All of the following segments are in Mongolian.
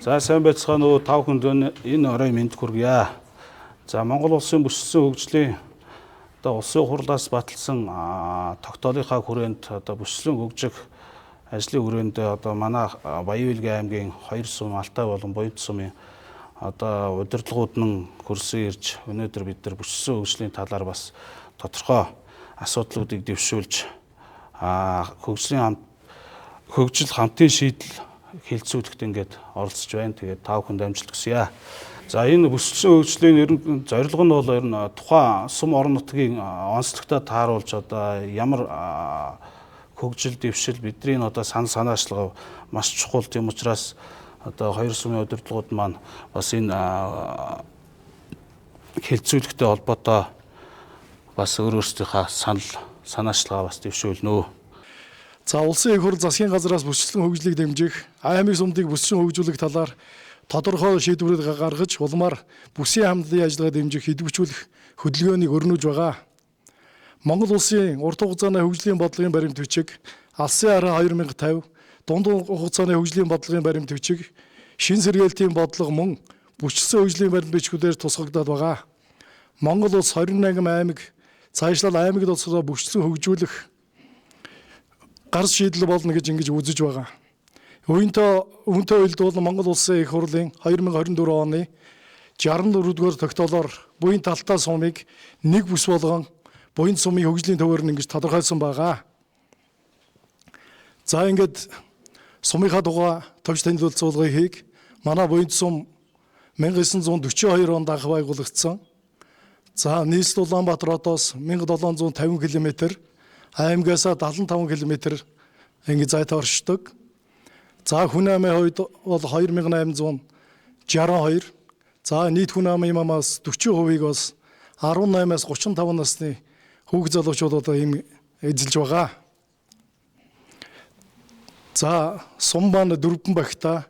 За сайн байцгаана уу тав хүнд энэ орой мэнд хүргье. За Монгол улсын бүсэлсэн хөгжлийн одоо улсын хурлаас баталсан тогтоолынхаа хүрээнд одоо бүсэлсэн хөгжих ажлын хүрээнд одоо манай Баян-Илгийн аймгийн 2 сум Алтай болон Буянт сумын одоо удирдлагууд нь хөрсөн ирж өнөөдөр бид нар бүсэлсэн хөгжлийн талаар бас тодорхой асуудлуудыг дэвшүүлж хөгжил хамтын шийдэл хилцүүлэхэд ингээд оролцож байна. Тэгээд тав хүнд амжилт хүсье. За энэ бүсэлсэн хөгжлийн ер нь зорилго нь бол ер нь тухайн сум орон нутгийн онцлогтой тааруулж одоо ямар хөгжил дэвшил бидний одоо санаачлага маш чухал тийм учраас одоо 2 сумын удирдлагууд маань бас энэ хилцүүлэхтэй холбоотой бас өөрсдийнхээ санаачлага бас дэвшүүлнэ. За улсын их хурл засгийн газраас бүсэлсэн хөгжлийг дэмжих, аймаг сумдыг бүсэлсэн хөгжүүлэх талаар тодорхой шийдвэрүүд гаргаж, улмаар бүсийн хамтлагийн ажиллагаа дэмжих идэвхжүүлэх хөдөлгөөнийг өрнүүлж байгаа. Монгол улсын урт хугацааны хөгжлийн бодлогын баримт бичиг, Алсын араа 2050, дунд хугацааны хөгжлийн бодлогын баримт бичиг, шин сэргээлтийн бодлого мөн бүсэлсэн хөгжлийн баримт бичгүүдээр тусгагдаад байгаа. Монгол улс 28 аймаг цаашлал аймагт улсаа бүсэлсэн хөгжүүлэх гарс шийдэл болно гэж ингэж үзэж байгаа. Үүнтэй уялд бол Монгол улсын их хурлын 2024 оны 64-р тогтоолоор Буянт Алтай сумыг нэг бүс болгон Буянт сумын хөгжлийн төвөөр нь ингэж тодорхойлсон байгаа. За ингээд сумынхаа дугаа товч танилцуулгыг хийх. Манай Буянт сум 1942 онд анх байгуулагдсан. За нийслэл Улаанбаатар хотоос 1750 км, аймгаас 75 км ингэ зайтай оршдог. За хүн амын хувьд бол 2862. За нийт хүн амын мамаас 40%-ийг бас 18-аас 35 насны хүүхд залуучууд одоо ийм эзэлж байгаа. За сум маань 4 багтаа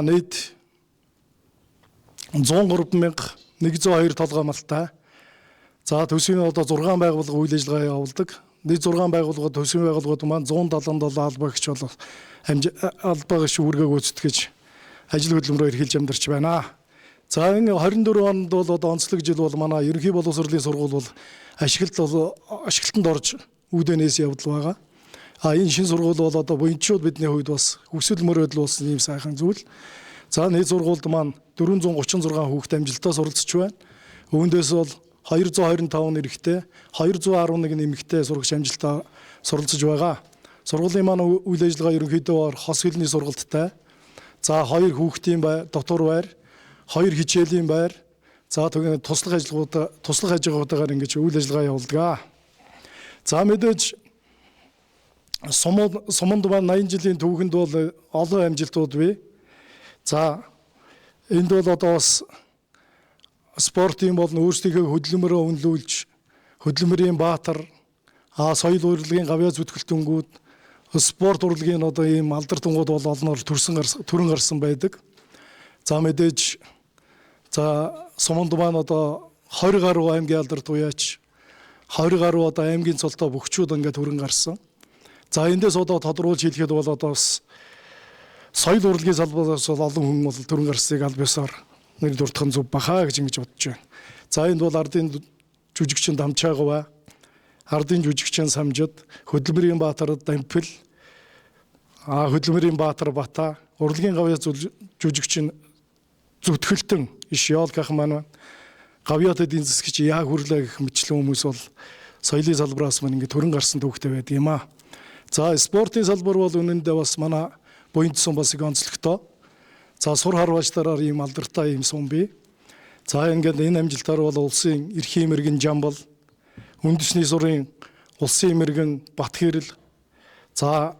нийт 103,102 толгой малтай. За төсвийн одоо 6 байгууллага үйл ажиллагаа явуулдаг. Нийт 6 байгууллага төсвийн байгууллагууд маань 177 албаагч бол албаагч үүргээ гүйцэтгэж ажил хөдөлмөрөөр эрхэлж амьдарч байна. За энэ 24 онд бол одоо онцлог жил бол манай ерөнхий боловсролын сургууль бол ашиглалтанд орж үүдэнээс явдал байгаа. Энэ шин сургууль бол одоо буянчууд бидний хувьд бас хүсэл мөрөөдөл болсон ийм сайхан зүйл. За нийт сургуульд маань 436 хүүхэд амжилтаа суралцж байна. Үүндээс бол 225 нэрэгтэй, 211 нэмэгтэй сурагч амжилтаа суралцж байгаа. Сургуулийн маань үйл ажиллагаа ерөнхийдөө хос хэлний сургалттай. За 2 хүүхдийн дотор байр, 2 хичээлийн байр. За тэгээд туслах ажигуудаагаар ингэж үйл ажиллагаа явуулдаг. За мэдээж суманд маань 80 жилийн түүхэнд бол олон амжилтууд бий. За энд бол одоо бас спортын болон өөрсдийнхөө хөдөлмөрөө үнэлүүлж, хөдөлмөрийн баатар, соёл урлагийн гавьяа зүтгэлтэнгүүд, спорт урлагийн одоо ийм алдартангууд бол олноор төрөн гарсан байдаг. За мэдээж суманд маань одоо 20 гаруй аймгийн алдарт уяач, 20 гаруй одоо аймгийн цолтой бөхчүүд ингээд төрөн гарсан. За эндээс одоо тодруулж хэлэхэд бол одоо бас соёл урлагийн салбараас олон хүн бол төрөн гарсныг аль ёсоор нэр дурдах нь зөв бахаа гэж ингэж бодож байна. За энд бол ардын жүжигчин Дамчаагава, ардын жүжигчин Самжид, хөдөлмөрийн баатар Дампил, хөдөлмөрийн баатар Бата, урлагийн гавьяа жүжигчин Зүтгэлтэн иш Ёолках маань гавьяат эдийн засгч яа хүрлээ гэх мэтлэн хүмүүс бол соёлын салбараас маань ингэ төрөн гарсан төвхтэй байдаг юм аа. За спортын салбар бол үнэндээ бас манай Буянт сум бас их онцлогтой. За сур харваачлаараар ийм алдартай ийм сум бий. За ингээд энэ амжилтаар бол улсын эрхийн мэргэн Жамбал, үндэсний сурын улсын мэргэн Батхэрэл, за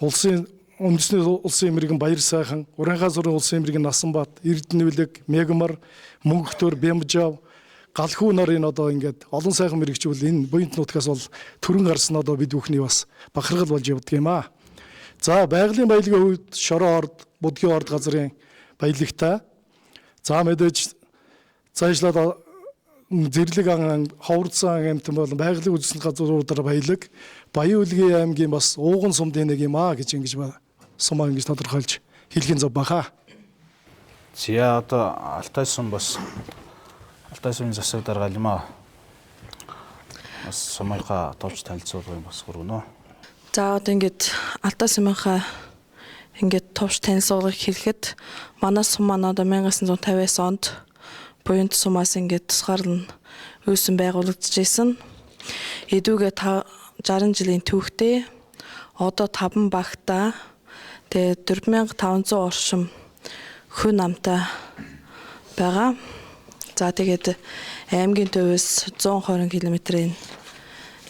үндэсний улсын мэргэн Баяр сайхан, Уранхай сурын улсын мэргэн Насанбат, Эрдэнэвлэг, Мегмар, Мөнгөтөр, Бямжав, Галхүү нарын одоо ингээд олон сайхан мэрэгчвэл энэ Буянт нутгаас бол төрөн гарсан одоо бид бүхний бас бахархал болж явдаг юм аа. За байгалийн баялагын хувьд Шороо орд, Будгийн орд газрын баялагтай. За мэдээж цаашлаад Зэрлэг ан, Ховрцсан амтан болон байгалийн үзэсгэлэнт газруудаар баялаг, Баян-Улгийн аймгийн бас ууган сумдын нэг юм аа гэж ингэж сумаа ингэж тодорхойлж хэлхийн зов баха. За одоо Алтай сум бас Алтай сумын засаг дарга Алимаа бас сумынхаа товч танилцуулгыг бас хүргэнэ. За одоо ингээд Алтай сумынхаа ингээд товч танилцуулгыг хэлэхэд манай сум маань одоо 1950-аас онд буянт сумаас ингээд тусгаарлан үүсэн байгуулагдаж исэн. Эдүүгээ 60 жилийн түүхтэй одоо 5 багтаа тэгээ 4500 оршим хүн амтай байгаа. За тэгээд аймгийн төвөөс 120 км-ийн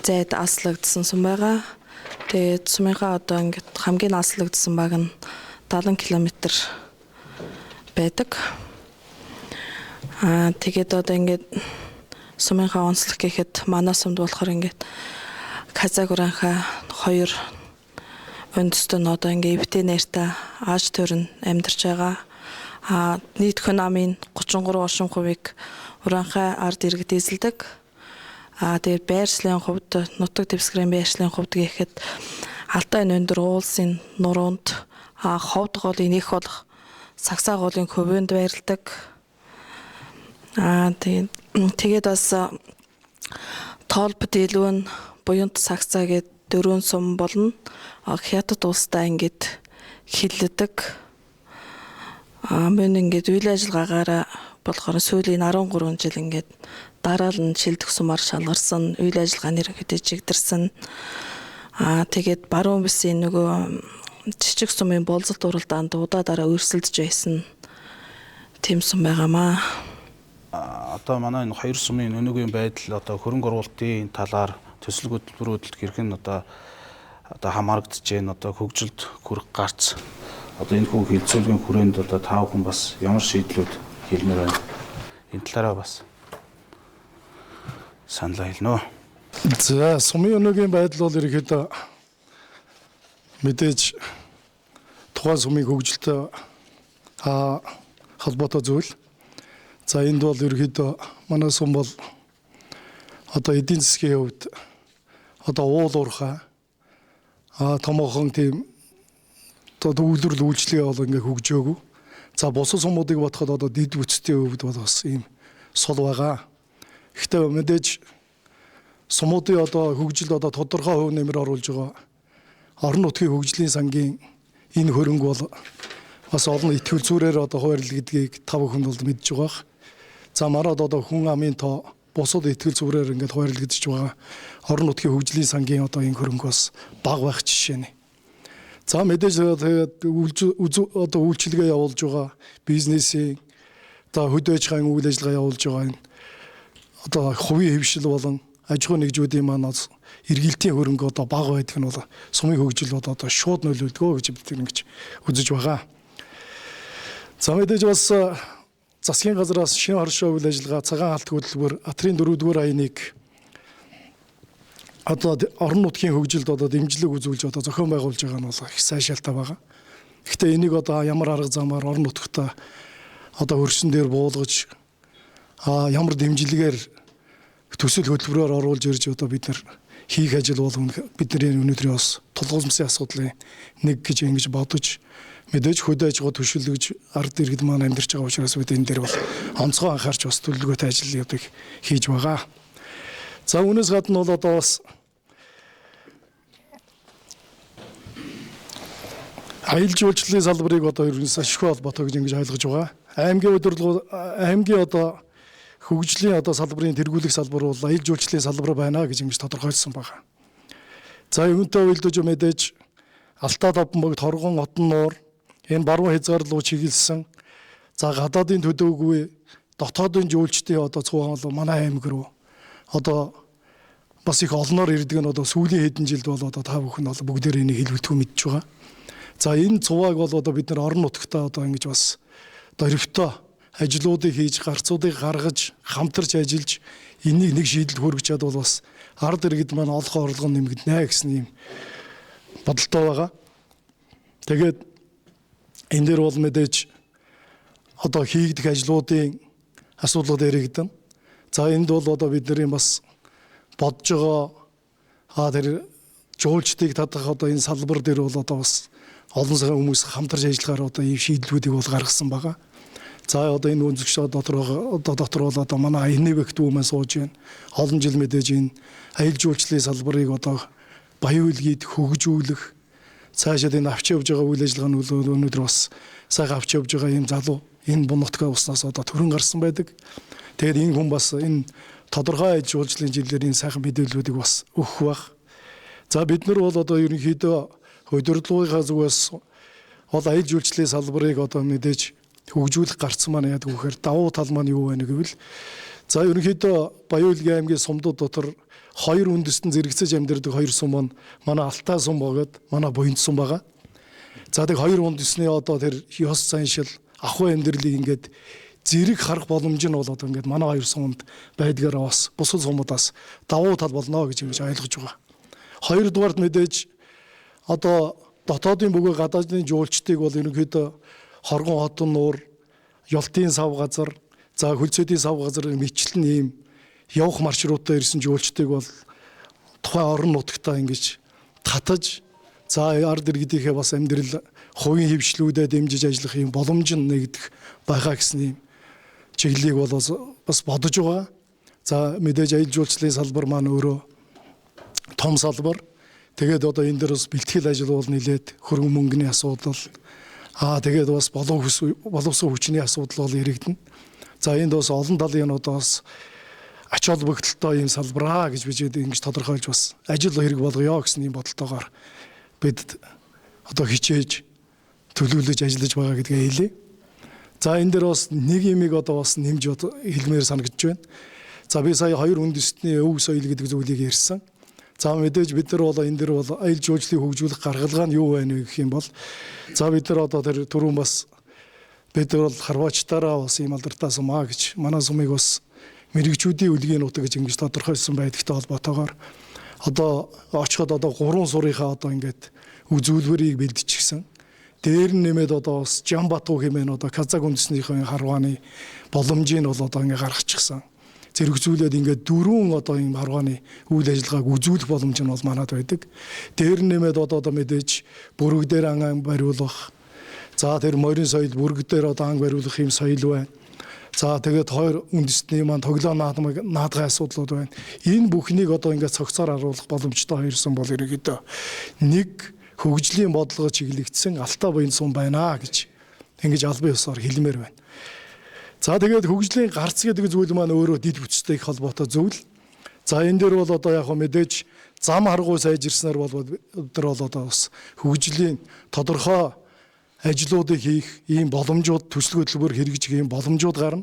зайд аслагдсан сум байгаа. Тэгээд сумынхаа одоо ингээд хамгийн аслагдсан баг нь 70 км байдаг. Тэгээд одоо ингээд сумынхаа онцлог гэхэд манай сумд болохоор ингээд Казагуранхаа 2 өндөртөө нь одоо ингээд эвтэй нэртэй ааж төрн амьдарч байгаа. Нийт хүн амын 33 оршин хувийг Уранхай ард иргэд эзэлдэг. Тэгээд байршлын хувьд нутаг дэвсгэрийн байршлын хувьд гэхэд Алтай өндөр уулсын нуруунд ховд голын их болох сагсаа голын хөвөнд байрладаг. Тэгээд бас тоолбод илүү нь буянт сагсаа гээд 4 сум болно. Хятад улстай ингээд хиллэдэг. Мөн ингээд үйл ажиллагаагаараа болохоор сүүлийн 13 жил ингээд дараал нь шилдэг сумаар шалгарсан, үйл ажиллагааны ерөнхийдөө чигдэрсэн. Тэгээд баруун бүсийн нөгөө жижиг сумын болзолт уралдаанд удаа өрсөлдөж байсан тэм сум байгаамаа. Одоо манай энэ хоёр сумын өнөөгийн байдал одоо хөрөнгө оруулалтын талаар төсөл хөтөлбөрөөлөлт хэрхэн одоо хамаарагдж байна. Одоо хөгжилд хүрэх гарц одоо энэ хүн хилцүүлгийн хүрээнд одоо тав хүн бас ямар шийдлүүд хэлмээр байна. Энэ талаараа бас саналаа хэлнэ. За сумын өнөөгийн байдал бол ерөнхийдөө мэдээж тухайн сумын хөгжилтэй холбоотой зүйл. За энд бол ерөнхийдөө манай сум бол одоо эдийн засгийн хувьд одоо уул уурхай томоохон тийм одоо үйлдвэрлэл үйлчлэгээ бол ингээ хөгжөөгүй. За бусад сумуудыг бодоход одоо дид бүтцийн хувьд бол бас ийм сул байгаа. Гэхдээ мэдээж сумуудын одоо хөгжилд одоо тодорхой хувь нэмэр оруулж байгаа орон нутгийн хөгжлийн сангийн энэ хөрөнгө бол бас олон итгэл зүрээр одоо хуваарлал гэдгийг тав хүн бол мэдж байгаа. За марад одоо хүн амын тоо бусад итгэл зүрээр ингээд хуваарлагдж байгаа орон нутгийн хөгжлийн сангийн одоо энэ хөрөнгө бас бага байх жишээ нь. За мэдээж тэгээд одоо үйлчилгээ явуулж байгаа бизнесийн одоо хөдөө аж ахуйн үйл ажиллагаа явуулж байгаа энэ одоо хувийн хэвшил болон аж ахуй нэгжүүдийн манаас эргэлтийн хөрөнгө одоо бага байдаг нь бол сумын хөгжил бол одоо шууд нөлөөлдгөө гэж бид ингэж үзэж байгаа. За мэдээж бас засгийн газраас шинэ оршоо үйл ажиллагаа цагаан алт хөтөлбөр Атрын 4-р аяыг одоо орон нутгийн хөгжилд одоо дэмжлэг үзүүлж одоо зохион байгуулж байгаа нь бол их сайшаалтай байгаа. Гэхдээ энийг одоо ямар арга замаар орон нутгата одоо хөрсөн дээр буулгаж ямар дэмжлэгээр төсөл хөтөлбөрөөр оруулж ирж одоо бид нар хийх ажил бол бидний өнөөдрийн бас тулгуурмсын асуудлын нэг гэж ингэж бодож мэдээж хөдөө аж ахуй төшөөлөгж ард иргэд маань амьдарч байгаа учраас бид энэ дээр бол онцгой анхаарч бас төлөвлөгөөтэй ажлыг хийж байгаа. За үүнээс гадна бол одоо бас аялал жуулчлалын салбарыг одоо ерөнхийдөө ашиггүй холбоотой гэж ингэж ойлгож байгаа. Аймгийн одоо хөгжлийн одоо салбарын тэргүүлэх салбар бол аялал жуулчлалын салбар байна гэж ингэж тодорхойлсон байна. За үүнтэй уялдаж мэдээж Алтай Давбанбог, Торгон, Отон нуур энэ баруун хязгаарлалуу чиглэсэн за гадаадын төдөөгүй дотоодын жуулчдын одоо цугаан бол манай аймаг руу одоо бас их олноор ирдэг нь одоо сүүлийн хэдэн жилд бол одоо та бүхэн бол бүгдээр энийг хэлбэлтгүй мэдж байгаа. За энэ цувааг бол одоо бид нар орон нутгатаа одоо ингэж бас дөрвтөө ажлуудыг хийж гарцуудыг гаргаж хамтарч ажиллаж энийг нэг шийдэл хүргэж чадвал бас ард иргэд маань олохоо орлого нэмэгдэнэ гэсэн юм бодолтой байгаа. Тэгээд энэ дээр бол мэдээж одоо хийгдэх ажлуудын асуудлууд яригдана. За энд бол одоо бидний бас бодж байгаа тэр жуулчдыг татах одоо энэ салбар дээр бол одоо бас олон цагаан хүмүүс хамтарч ажиллахаар одоо ийм шийдлүүдийг бол гаргасан байгаа. За одоо энэ үнэлэгч дотор бол одоо манай инэвэгт хүмүүс сууж байна. Олон жил мэдээж энэ аялал жуулчлалын салбарыг одоо баян үлгийд хөгжүүлэх, цаашаа энэ авч явж байгаа үйл ажиллагааны өнөөдөр бас сайхан авч явж байгаа ийм залуу энэ бунотгой уснаас одоо төрөн гарсан байдаг. Тэгээд энэ хүн бас энэ тодорхой аялал жуулчлалын жилээр энэ сайхан мэдээллүүдийг бас өгөх бах. За бид нар бол одоо ерөнхийдөө удирдлагынхаа зүгээс бол аялал жуулчлалын салбарыг одоо мэдээж хөгжүүлэх гарцсан маань яадаг вэхээр давуу тал маань юу вэ гэвэл за ерөнхийдөө Баян-Улгийн аймгийн сумдууд дотор хоёр үндэстэн зэрэгцэж амьдардаг хоёр сум маань манай Алтай сум бөгөөд манай Буянт сум байгаа. За тэг хоёр үндэсний одоо тэр ёс заншил ахуй амьдралыг ингээд зэрэг харах боломж нь бол одоо ингээд манай хоёр сумд байдгаараа бас бусад сумудаас давуу тал болно гэж ингэж ойлгож байгаа. Хоёрдугаард мэдээж одоо дотоодын бөгөөд гадаадын жуулчдыг бол ерөнхийдөө хоргон хотон нуур, ёлтын сав газар, за хөлцөөдийн сав газар мэтлэн ийм явах маршрутаар ирсэн жуулчдыг бол тухайн орон нутгтаа ингэж татаж за ард иргэдийнхээ бас амьдрал хувийн хөвшлүүдэд дэмжиж ажиллах юм боломж нэгдэх байгаа гэсэн юм чиглэлийг бол бас бодож байгаа. За мэдээж аялал жуулчлалын салбар маань өөрөө том салбар. Тэгээд одоо энэ дээр бас бэлтгэл ажил бол нэлээд хөрөнгө мөнгөний асуудал тэгээд бас боловсон хүчний асуудал бол ирэгдэнэ. За энд бас олон талын одоо бас ач холбогдолтой ийм салбараа гэж бид ингэж тодорхойлж бас ажил хэрэг болгоё гэсэн ийм бодолтойгоор бид одоо хичээж төлөвлөж ажиллаж байгаа гэдгээ хэлье. За энэ дээр бас нэг юмыг одоо бас нэмж хэлмээр санагдж байна. За би сая хоёр үндэстний өв соёл гэдэг зүйлийг ярьсан. За мэдээж бид нар бол энэ дээр бол аялал жуулчлалыг хөгжүүлэх гаргалгаа нь юу байна вэ гэх юм бол за бид нар одоо тэр түрүүн бас бид нар бол харваачтаараа бас ийм алдартай сумаа гэж манай сумыг бас мэрэгчүүдийн үлгийн нутаг гэж ингэж тодорхойлсон байдагтай холбоотойгоор одоо очиход одоо 3 сурынхаа одоо ингээд үзүүлбэрийг бэлдчихсэн. Дээр нь нэмээд одоо бас Жамбатуу хэмээн одоо Казак үндэснийхээ харвааны боломжийг бол одоо ингээд гаргачихсан. Зэрэгцүүлээд ингээд 4 одоо ийм харвааны үйл ажиллагааг үзүүлэх боломж нь бол манад байдаг. Дээр нь нэмээд одоо мэдээж бүрэг дээр ан бариулах. За тэр морин соёл бүрэг дээр одоо ан бариулах юм соёл байна. За тэгээд хоёр үндэстний маань тоглоом наадгын асуудлууд байна. Энэ бүхнийг одоо ингээд цогцоор харуулах боломжтой хоёрсон бол ерөнхийдөө нэг хөгжлийн бодлого чиглэгдсэн Алтай Буянт сум байна гэж ингэж албан ёсоор хэлмээр байна. За тэгээд хөгжлийн гарц гэдэг зүйл маань өөрөө дид бүтцтэй их холбоотой зүйл. За энэ дээр бол одоо яг мэдээж зам аргуу сайжирснаар бол өдөр бол одоо бас хөгжлийн тодорхой ажлуудыг хийх ийм боломжууд төсөл хөтөлбөр хэрэгжих ийм боломжууд гарна.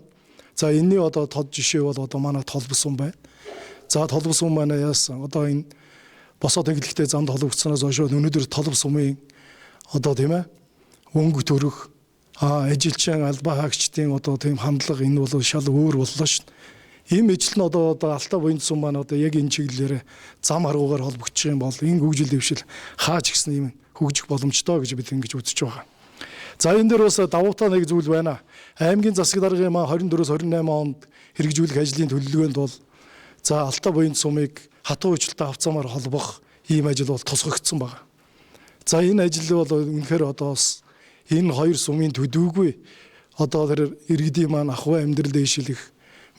За энэний одоо тод жишээ бол одоо манай Толбос сум байна. За Толбос сум манай яасан одоо энэ босоод тэглэгтэй замд холбогдсноос хойш өнөөдөр Толбос сумын одоо тийм ээ өнгө төрөх ажилчин албаа хаагчдын одоо тийм хандлага энэ бол шал өөр боллоо шин. Ийм ижил нь одоо Алтай Буянт сум маань одоо яг энэ чиглэлээр зам аргуугаар холбогдчих юм бол энэ хөгжил дэвшил хааж гисэн юм хөгжих боломжтой гэж бид ингэж үзэж байгаа. За энэ дээр бас давуу тал нэг зүйл байна. Аймгийн засаг даргын маань 24-с 28 онд хэрэгжүүлэх ажлын төлөвлөгөөнд бол за Алтай Буянт сумыг хатуу үйлчлэлтэй авцаамаар холбох ийм ажил бол тусгагдсан байна. За энэ ажил бол үнэхээр одоо бас энэ хоёр сумын төдийгүй одоо тэр иргэдийн маань ахуй амьдрал дэвшилэх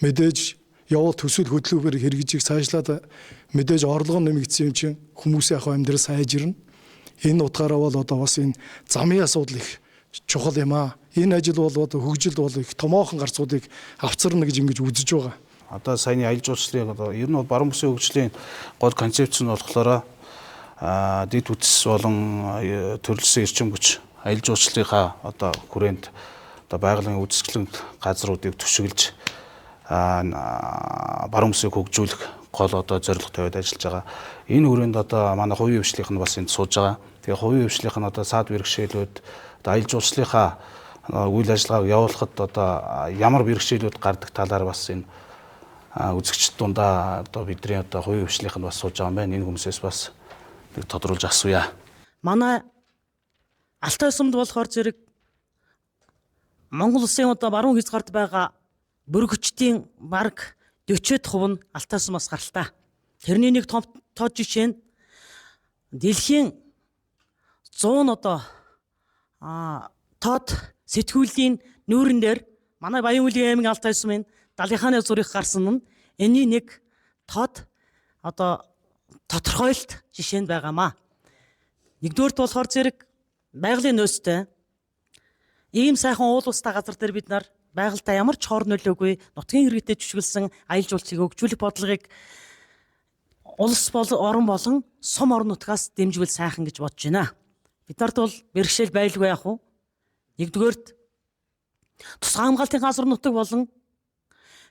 мэдээж явал төсөл хөтөлбөр хэрэгжих цаашлаад мэдээж орлого нэмэгдсэн юм чинь хүмүүсийн ахуй амьдрал сайжирна. Энэ утгаараа бол одоо бас энэ замын асуудал их чухал юм аа. Энэ ажил бол одоо хөгжилд бол их томоохон гарцуудыг авчирна гэж ингэж үзэж байгаа. Одоо саяны аялал жуулчлалыг одоо ер нь бол баруун бүсийн хөгжлийн гол концепц нь болохоор дид үтс болон төрөлсөн эрчим хүч аялал жуулчлалынхаа одоо хүрээнд одоо байгалийн үзэсгэлэнт газруудыг төшөглөж баруун бүсийг хөгжүүлэх гол одоо зорилго тавиад ажиллаж байгаа. Энэ хүрээнд одоо манай хувийн хвшлийнх нь бас энд сууж байгаа. Тэгээ хувийн хвшлийнх нь одоо саад бэрхшээлүүд одоо аялал жуулчлалынхаа үйл ажиллагааг явуулахад одоо ямар бэрхшээлүүд гардаг талаар бас энэ үзэгчд дундаа одоо бидний одоо хувийн хвшлийнх нь бас сууж байгаа юм байна. Энэ хүмүүсээс бас нэг тодруулж асууя. Манай Алтай сумд болохоор зэрэг Монгол улсын одоо баруун хязгаарт байгаа бүрэг хүчтийн бараг 40% нь Алтай сумаас гаралтай. Тэрний нэг тод жишээ нь дэлхийн 100 одоо тод сэтгүүлийн нүүрэн дээр манай Баян Улгийн аймгийн Алтай сумын Далихааны зургийг гарсан нь энэний нэг тод одоо тодорхойлт жишээ нь байгаамаа. Нэгдүгээрт болохоор зэрэг байгалийн нөөцтэй ийм сайхан уул устай газар дээр бид нар байгальтай ямар ч хор нөлөөгүй нутгийн иргэдэд жүшгэлсэн аялал жуулчлалыг хөгжүүлэх бодлогыг улс орон болон сум орон нутгаас дэмжвэл сайхан гэж бодож байна. Бид нарт бол бэрхшээл байлгүй яах вэ? Нэгдүгээрт тусгай хамгаалтын газар нутаг болон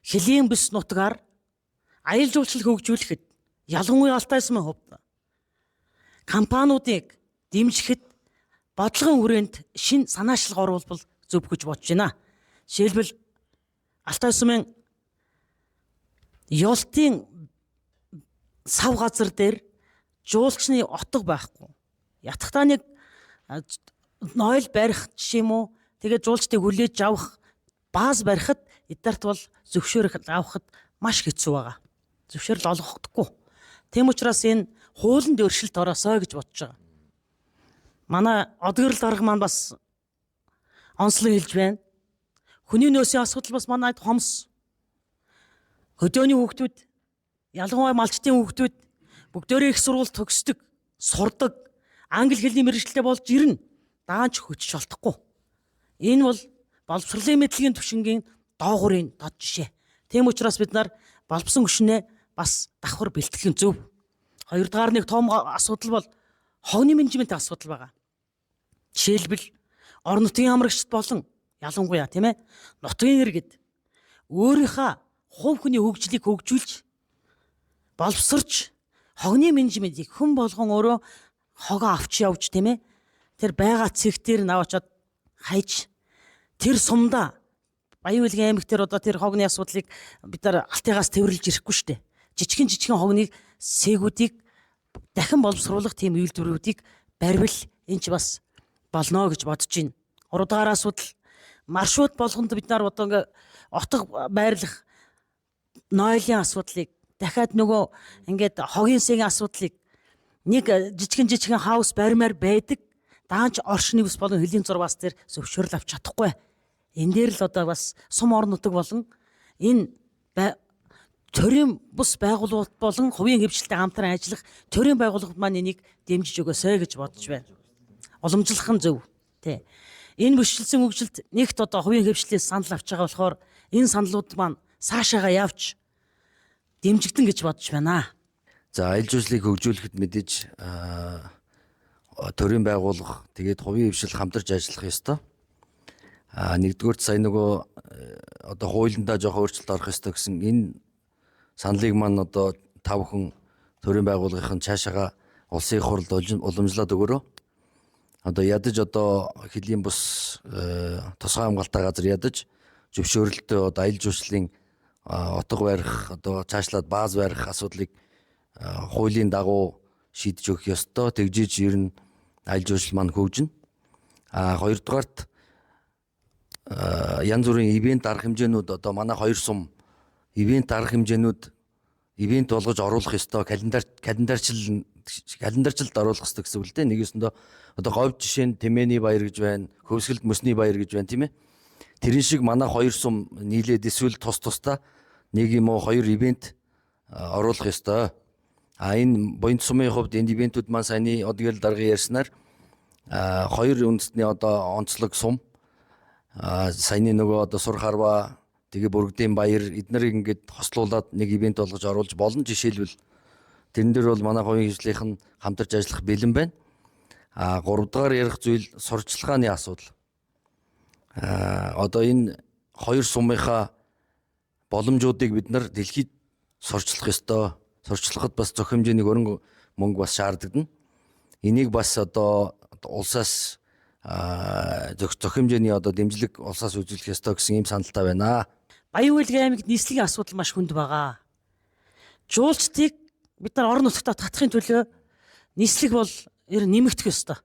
хөлийн бүс нутгаар аялал жуулчлал хөгжүүлэхэд ялангуяа Алтай сумын хувьд компаниудыг дэмжихэд бодлогын хүрээнд шин санаачлал оруулбал зөв гэж бодож байна. Жишээлбэл Алтай сумын ёлтын сав газар дээр жуулчны отго байхгүй. Ятгахтаа нэг нойл барих жишээ юм уу? Тэгээд жуулчдыг хүлээж авах бааз барихад эднэрт бол зөвшөөрөх авахд маш хэцүү байгаа. Зөвшөөрөл олгохдаггүй. Тийм учраас энэ хуулинд өөрчлөлт ороосоо гэж бодож байгаа. Манай Одгорл дарга маань бас онцлог хэлж байна. Хүний нөөцийн асуудал бас манайд хомс. Хөдөөний хүүхдүүд, ялангуяа малчтын хүүхдүүд бүгдээрээ их сургууль төгсдөг, сурдаг, англи хэлний мэргэжилтэд болж ирнэ. Даанч хөчж олдохгүй. Энэ бол боловсролын мэдлэгийн түвшингийн доогуурын дод жишээ. Тийм учраас бид нар боловсон хөшнөө бас давхар бэлтгэх нь зөв. Хоёрдугаар нэг том асуудал бол хогны менежмент асуудал байгаа. Жишээлбэл орон нутгийн амрагчд болон ялангуяа тийм ээ нутгийн иргэд өөрийнхөө хувь хүний хөгжлийг хөгжүүлж боловсрч хогны менежментийг хэн болгон өөрөө хогоо авч явж тийм ээ тэр байгаа цэгтэр наваачаад хайж тэр сумдаа Баян Улгийн аймаг тэр одоо тэр хогны асуудлыг бид нар алтайгаас тэрвэрлж ирэхгүй шүү дээ. Жижигэн хогны сээгүүдийг дахин боловсруулах тийм үйлдвэрүүдийг барьвал энэ ч бас болно гэж бодож байна. Гуравдугаар асуудал маршрут болгонд бид нар одоо ингээ отго байрлах нойлын асуудлыг дахиад нөгөө ингээд хогийн сэгийн асуудлыг нэг жижигэн хаус баримаар байдаг даанч оршины ус болон хөлийн зурваас дээр зөвшөөрөл авч чадахгүй. Энэ дээр л одоо бас сум орон нутаг болон энэ төрийн бус байгууллагууд болон хувийн хвшилтэд хамтран ажиллах төрийн байгууллагууд маань энийг дэмжиж өгөөсэй гэж бодож байна. Уламжлах нь зөв. Тэ. Энэ бэхжилсэн хөгжилд нэгт одоо хувийн хвшлээс санал авч байгаа болохоор энэ саналууд маань цаашаага явж дэмжигдэн гэж бодож байна. За аялал жуулчлалыг хөгжүүлэхэд мэдээж төрийн байгууллага тэгээд хувийн хвшил хамтарч ажиллах ёстой. Нэгдүгээрт сая нөгөө одоо хуулиндаа жоохон өөрчлөлт орох ёстой гэсэн энэ саналыг маань одоо та бүхэн төрийн байгууллагын цаашаага улсын хурлд уламжлаад өгөрөө. Одоо ядаж одоо хөлийн бус тусгай хамгаалтай газар ядаж зөвшөөрөлтөө одоо аялал жуулчлалын отго барих одоо цаашлаад бааз барих асуудлыг хуулийн дагуу шийдэж өгөх ёстой. Тэгжиж ер нь аялал жуулчлал маань хөгжинэ. Хоёрдугаарт янз бүрийн ивент арга хэмжээнүүд одоо манай хоёр сум ивент арга хэмжээнүүд ивент болгож оруулах ёстой. Календарчлалд оруулах ёстой гэсэн үг л дээ. Нэгэсэндээ одоо говьд жишээ нь Тэмээний баяр гэж байна, Хөвсгөлд мөсний баяр гэж байна тийм ээ. Тэрэн шиг манай хоёр сум нийлээд эсвэл тусдаа нэг юм уу хоёр ивент оруулах ёстой. Энэ Буянт сумын хувьд энэ ивентүүд маань саяны Одгорл даргын ярьснаар хоёр үндэстний одоо онцлог сум саяны нөгөө одоо Сур Харва тэгээ Бүргэдийн баяр эднэрийг ингээд хослуулад нэг ивент болгож оруулж болно. Жишээлбэл тэрэн дээр бол манай хувийн хвшлийнх нь хамтарч ажиллах бэлэн байна. Гуравдугаар ярих зүйл сурчлагын асуудал. Одоо энэ хоёр сумынхаа боломжуудыг бид нар дэлхийд сурчлах ёстой. Сурчлахад бас зөх хэмжээний хөрөнгө мөнгө бас шаардлагдан. Энийг бас одоо улсаас зөх хэмжээний одоо дэмжлэг улсаас үзүүлэх ёстой гэсэн ийм саналтай байна. Баян Улгийн аймагт нийслэлийн асуудал маш хүнд байгаа. Жуулчдыг бид нар орон нутгад татахын төлөө нийслэг бол нэмэгдэх ёстой.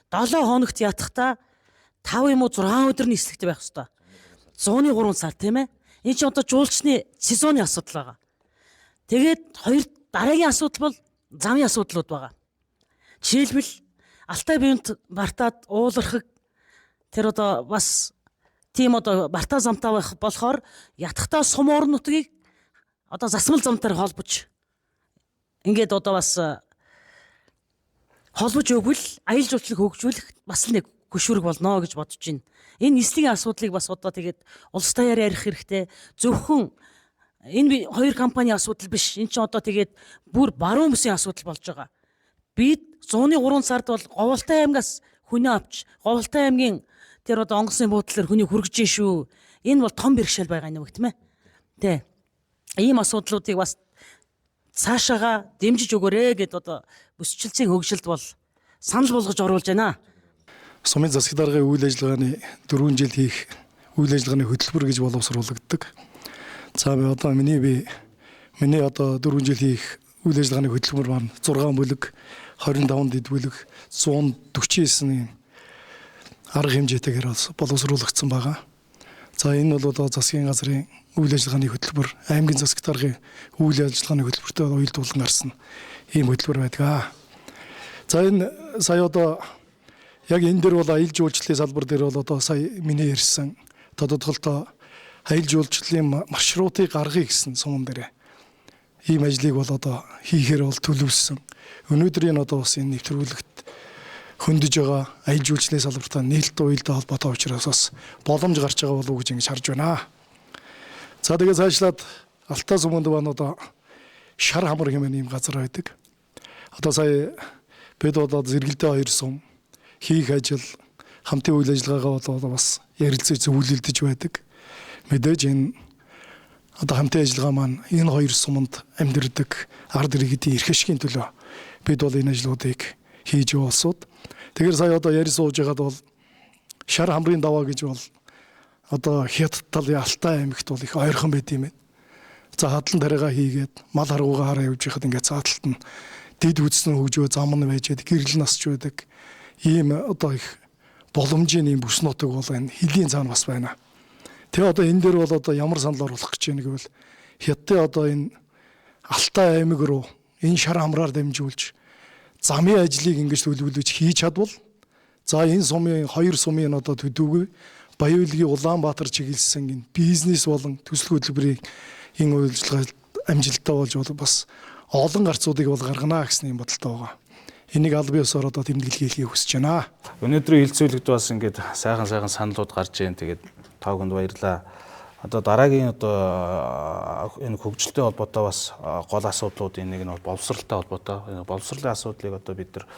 7 хоногт ятгахтаа 5 юм уу 6 өдөр нийслэгтэй байх ёстой. 103 сар тийм ээ. Энэ чинь одоо жуулчны сезоны асуудал байгаа. Тэгээд хоёр дараагийн асуудал бол замын асуудлууд байгаа. Жишээлбэл Алтай Буянт Бартаад уулархаг тэр одоо бас тийм одоо мартаа замтаа байх болохоор ятгахтаа сум орон нутгийг одоо засмал замтаар холбож ингээд одоо бас холбож өгвөл аял жуулчлалыг хөгжүүлэх бас нэг хөшүүрэг болно гэж бодож байна. Энэ нислэгийн асуудлыг бас одоо тэгээд улс даяар ярих хэрэгтэй. Зөвхөн энэ хоёр компани асуудал биш. Энд чинь одоо тэгээд бүр баруун бүсийн асуудал болж байгаа. Бид 103 сард бол Говьолтай аймгаас хүнээ авч Говьолтай аймгийн тэр одоо онгоцны буудлаар хүнийг хүргэж шүү. Энэ бол том бэрхшээл байгаа нэг тийм ээ. Тэ. Ийм асуудлуудыг бас цаашаага дэмжиж өгөөрэй гэд одоо бүсчилцийн хөгжилд бол санал болгож оруулж байна. Сумын засаг даргын үйл ажиллагааны 4 жил хийх үйл ажиллагааны хөтөлбөр гэж боловсруулагддаг. За одоо миний одоо 4 жил хийх үйл ажиллагааны хөтөлбөр маань 6 бүлэг 25 дэд бүлэг 149 арга хэмжээтэйгээр боловсруулагдсан байгаа. За энэ бол одоо засгийн газрын үйл ажиллагааны хөтөлбөр, аймгийн засаг даргын үйл ажиллагааны хөтөлбөртэй уялдуулан гарсан ийм хөтөлбөр байдаг. За энэ сая одоо яг энэ дээр бол аялал жуулчлалын салбар дээр бол одоо сая миний ярьсан тодотголтой аялал жуулчлалын маршрутыг гаргая гэсэн суман дээр ийм ажлыг бол одоо хийхээр бол төлөвлөсөн. Өнөөдөр энэ одоо бас энэ нэвтрүүлэгт хөндөж байгаа аялал жуулчлалын салбартай нээлттэй уялдаа холбоотой учраас бас боломж гарч байгаа болов уу гэж ингэж харж байна. За тэгээд цаашлаад Алтай суманд байна одоо шар хамар хэмээн ийм газар байдаг. Одоо сая бид одоо зэрэгэлдээ хоёр сум хийх ажил хамтын үйл ажиллагаагаа бол бас ярилцаж зөвлөлдөж байдаг. Мэдээж энэ одоо хамтын ажиллагаа маань энэ хоёр суманд амьдардаг ард иргэдийн эрх ашигын төлөө бид бол энэ ажлуудыг хийж явуулсууд. Тэгэхээр сая одоо ярь сууж байгаад бол шар хамрын даваа гэж бол одоо Хятад талын Алтай аймагт бол их ойрхон байт юм байна. За хадлан тариагаа хийгээд мал харгуугаа хараа явж байхад ингээд цааталт нь дид үдсэн хөгжөө зам нь байж байдаг, гэрэл насч байдаг. Ийм одоо их боломжийн ийм бүс нутаг бол энэ хөлийн цаана бас байна. Тэгээ одоо энэ дээр бол одоо ямар санал оруулах гэж байна гэвэл Хятадын одоо энэ Алтай аймаг руу энэ шар хамраар дамжуулж замын ажлыг ингэж төлөвлөж хийж чадвал за энэ сумын хоёр сумын одоо төдийгүй Баян-Улгийн Улаанбаатар чиглэсэн энэ бизнес болон төсөл хөтөлбөрийг энэ үйл ажиллагаанд амжилттай болж бас олон гарцуудыг бол гаргана гэсэн юм бодолтой байгаа. Энийг аль биесээр одоо тэмдэглэхийг хүсэж байна. Өнөөдрийн хилцүүлэгт бас ингээд сайхан саналууд гарч ийн. Тэгээд та бүхэнд баярлалаа. Одоо дараагийн одоо энэ хөгжилтэй холбоотой бас гол асуудлуудын нэг нь боловсралтай холбоотой. Боловсролын асуудлыг одоо бид нар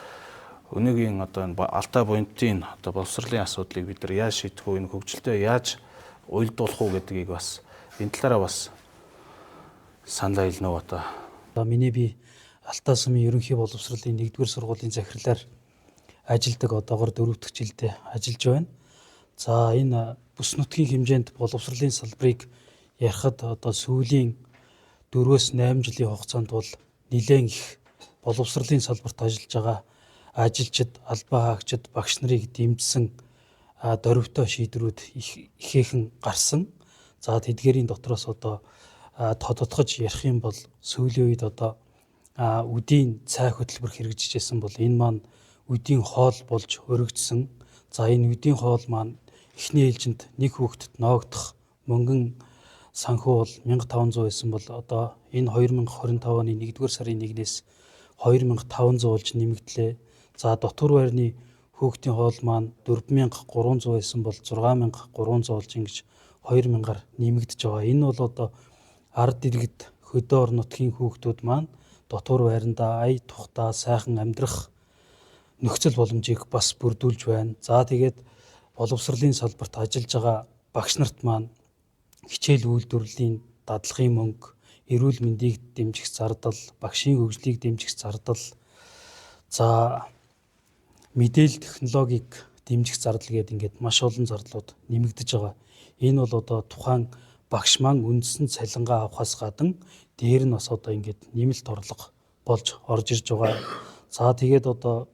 өнөөгийн одоо энэ Алтай буянтын одоо боловсролын асуудлыг бид нар яаж шийдэх вэ? Энэ хөгжилтэй яаж уялдуулах уу гэдгийг бас энэ талаараа бас санал хэлнэ одоо. Миний би Алтай сумын ерөнхий боловсролын 1-р сургуулийн захирлаар ажилладаг одоогоор 4 дахь жилдээ ажиллаж байна. За энэ бүс нутгийн хэмжээнд боловсролын салбарыг ярихад одоо сүүлийн 4-8 жилийн хугацаанд бол нэлээд их боловсролын салбарт ажиллаж байгаа ажилчид, албан хаагчид, багш нарыг дэмжсэн дөрвөтэй шийдрүүд ихээхэн гарсан. За тэдгээрийн дотроос одоо тодотгож ярих юм бол сүүлийн үед одоо үдийн цай хөтөлбөр хэрэгжижсэн бол энэ маань үдийн хоол болж өргөжсөн. За энэ үдийн хоол маань эхний ээлжинд нэг хүүхдэд ноогдох мөнгөн санхүү бол 1500 байсан бол одоо энэ 2025 оны 1-р сарын 1-ээс 2500 болж нэмэгдлээ. За дотор байрны хүүхдийн хоол маань 4300 байсан бол 6300 болж ингэж 2000-аар нэмэгдэж байгаа. Энэ бол одоо ард иргэд хөдөө орон нутгийн хүүхдүүд маань дотор байрандаа ая тухтаа сайхан амьдрах нөхцөл боломжийг бас бүрдүүлж байна. За тэгээд боловсролын салбарт ажиллаж байгаа багш нарт маань хичээл үйлдвэрлэлийн дадлагын мөнгө, эрүүл мэндийг дэмжих зардал, багшийн хөгжлийг дэмжих зардал, за мэдээлэл технологиг дэмжих зардал гэдэг ингээд маш олон зарлууд нэмэгдэж байгаа. Энэ бол одоо тухайн багш маань үндсэн цалингаа авахаас гадна дээр нь бас одоо ингээд нэмэлт орлого болж орж ирж байгаа. За тэгээд одоо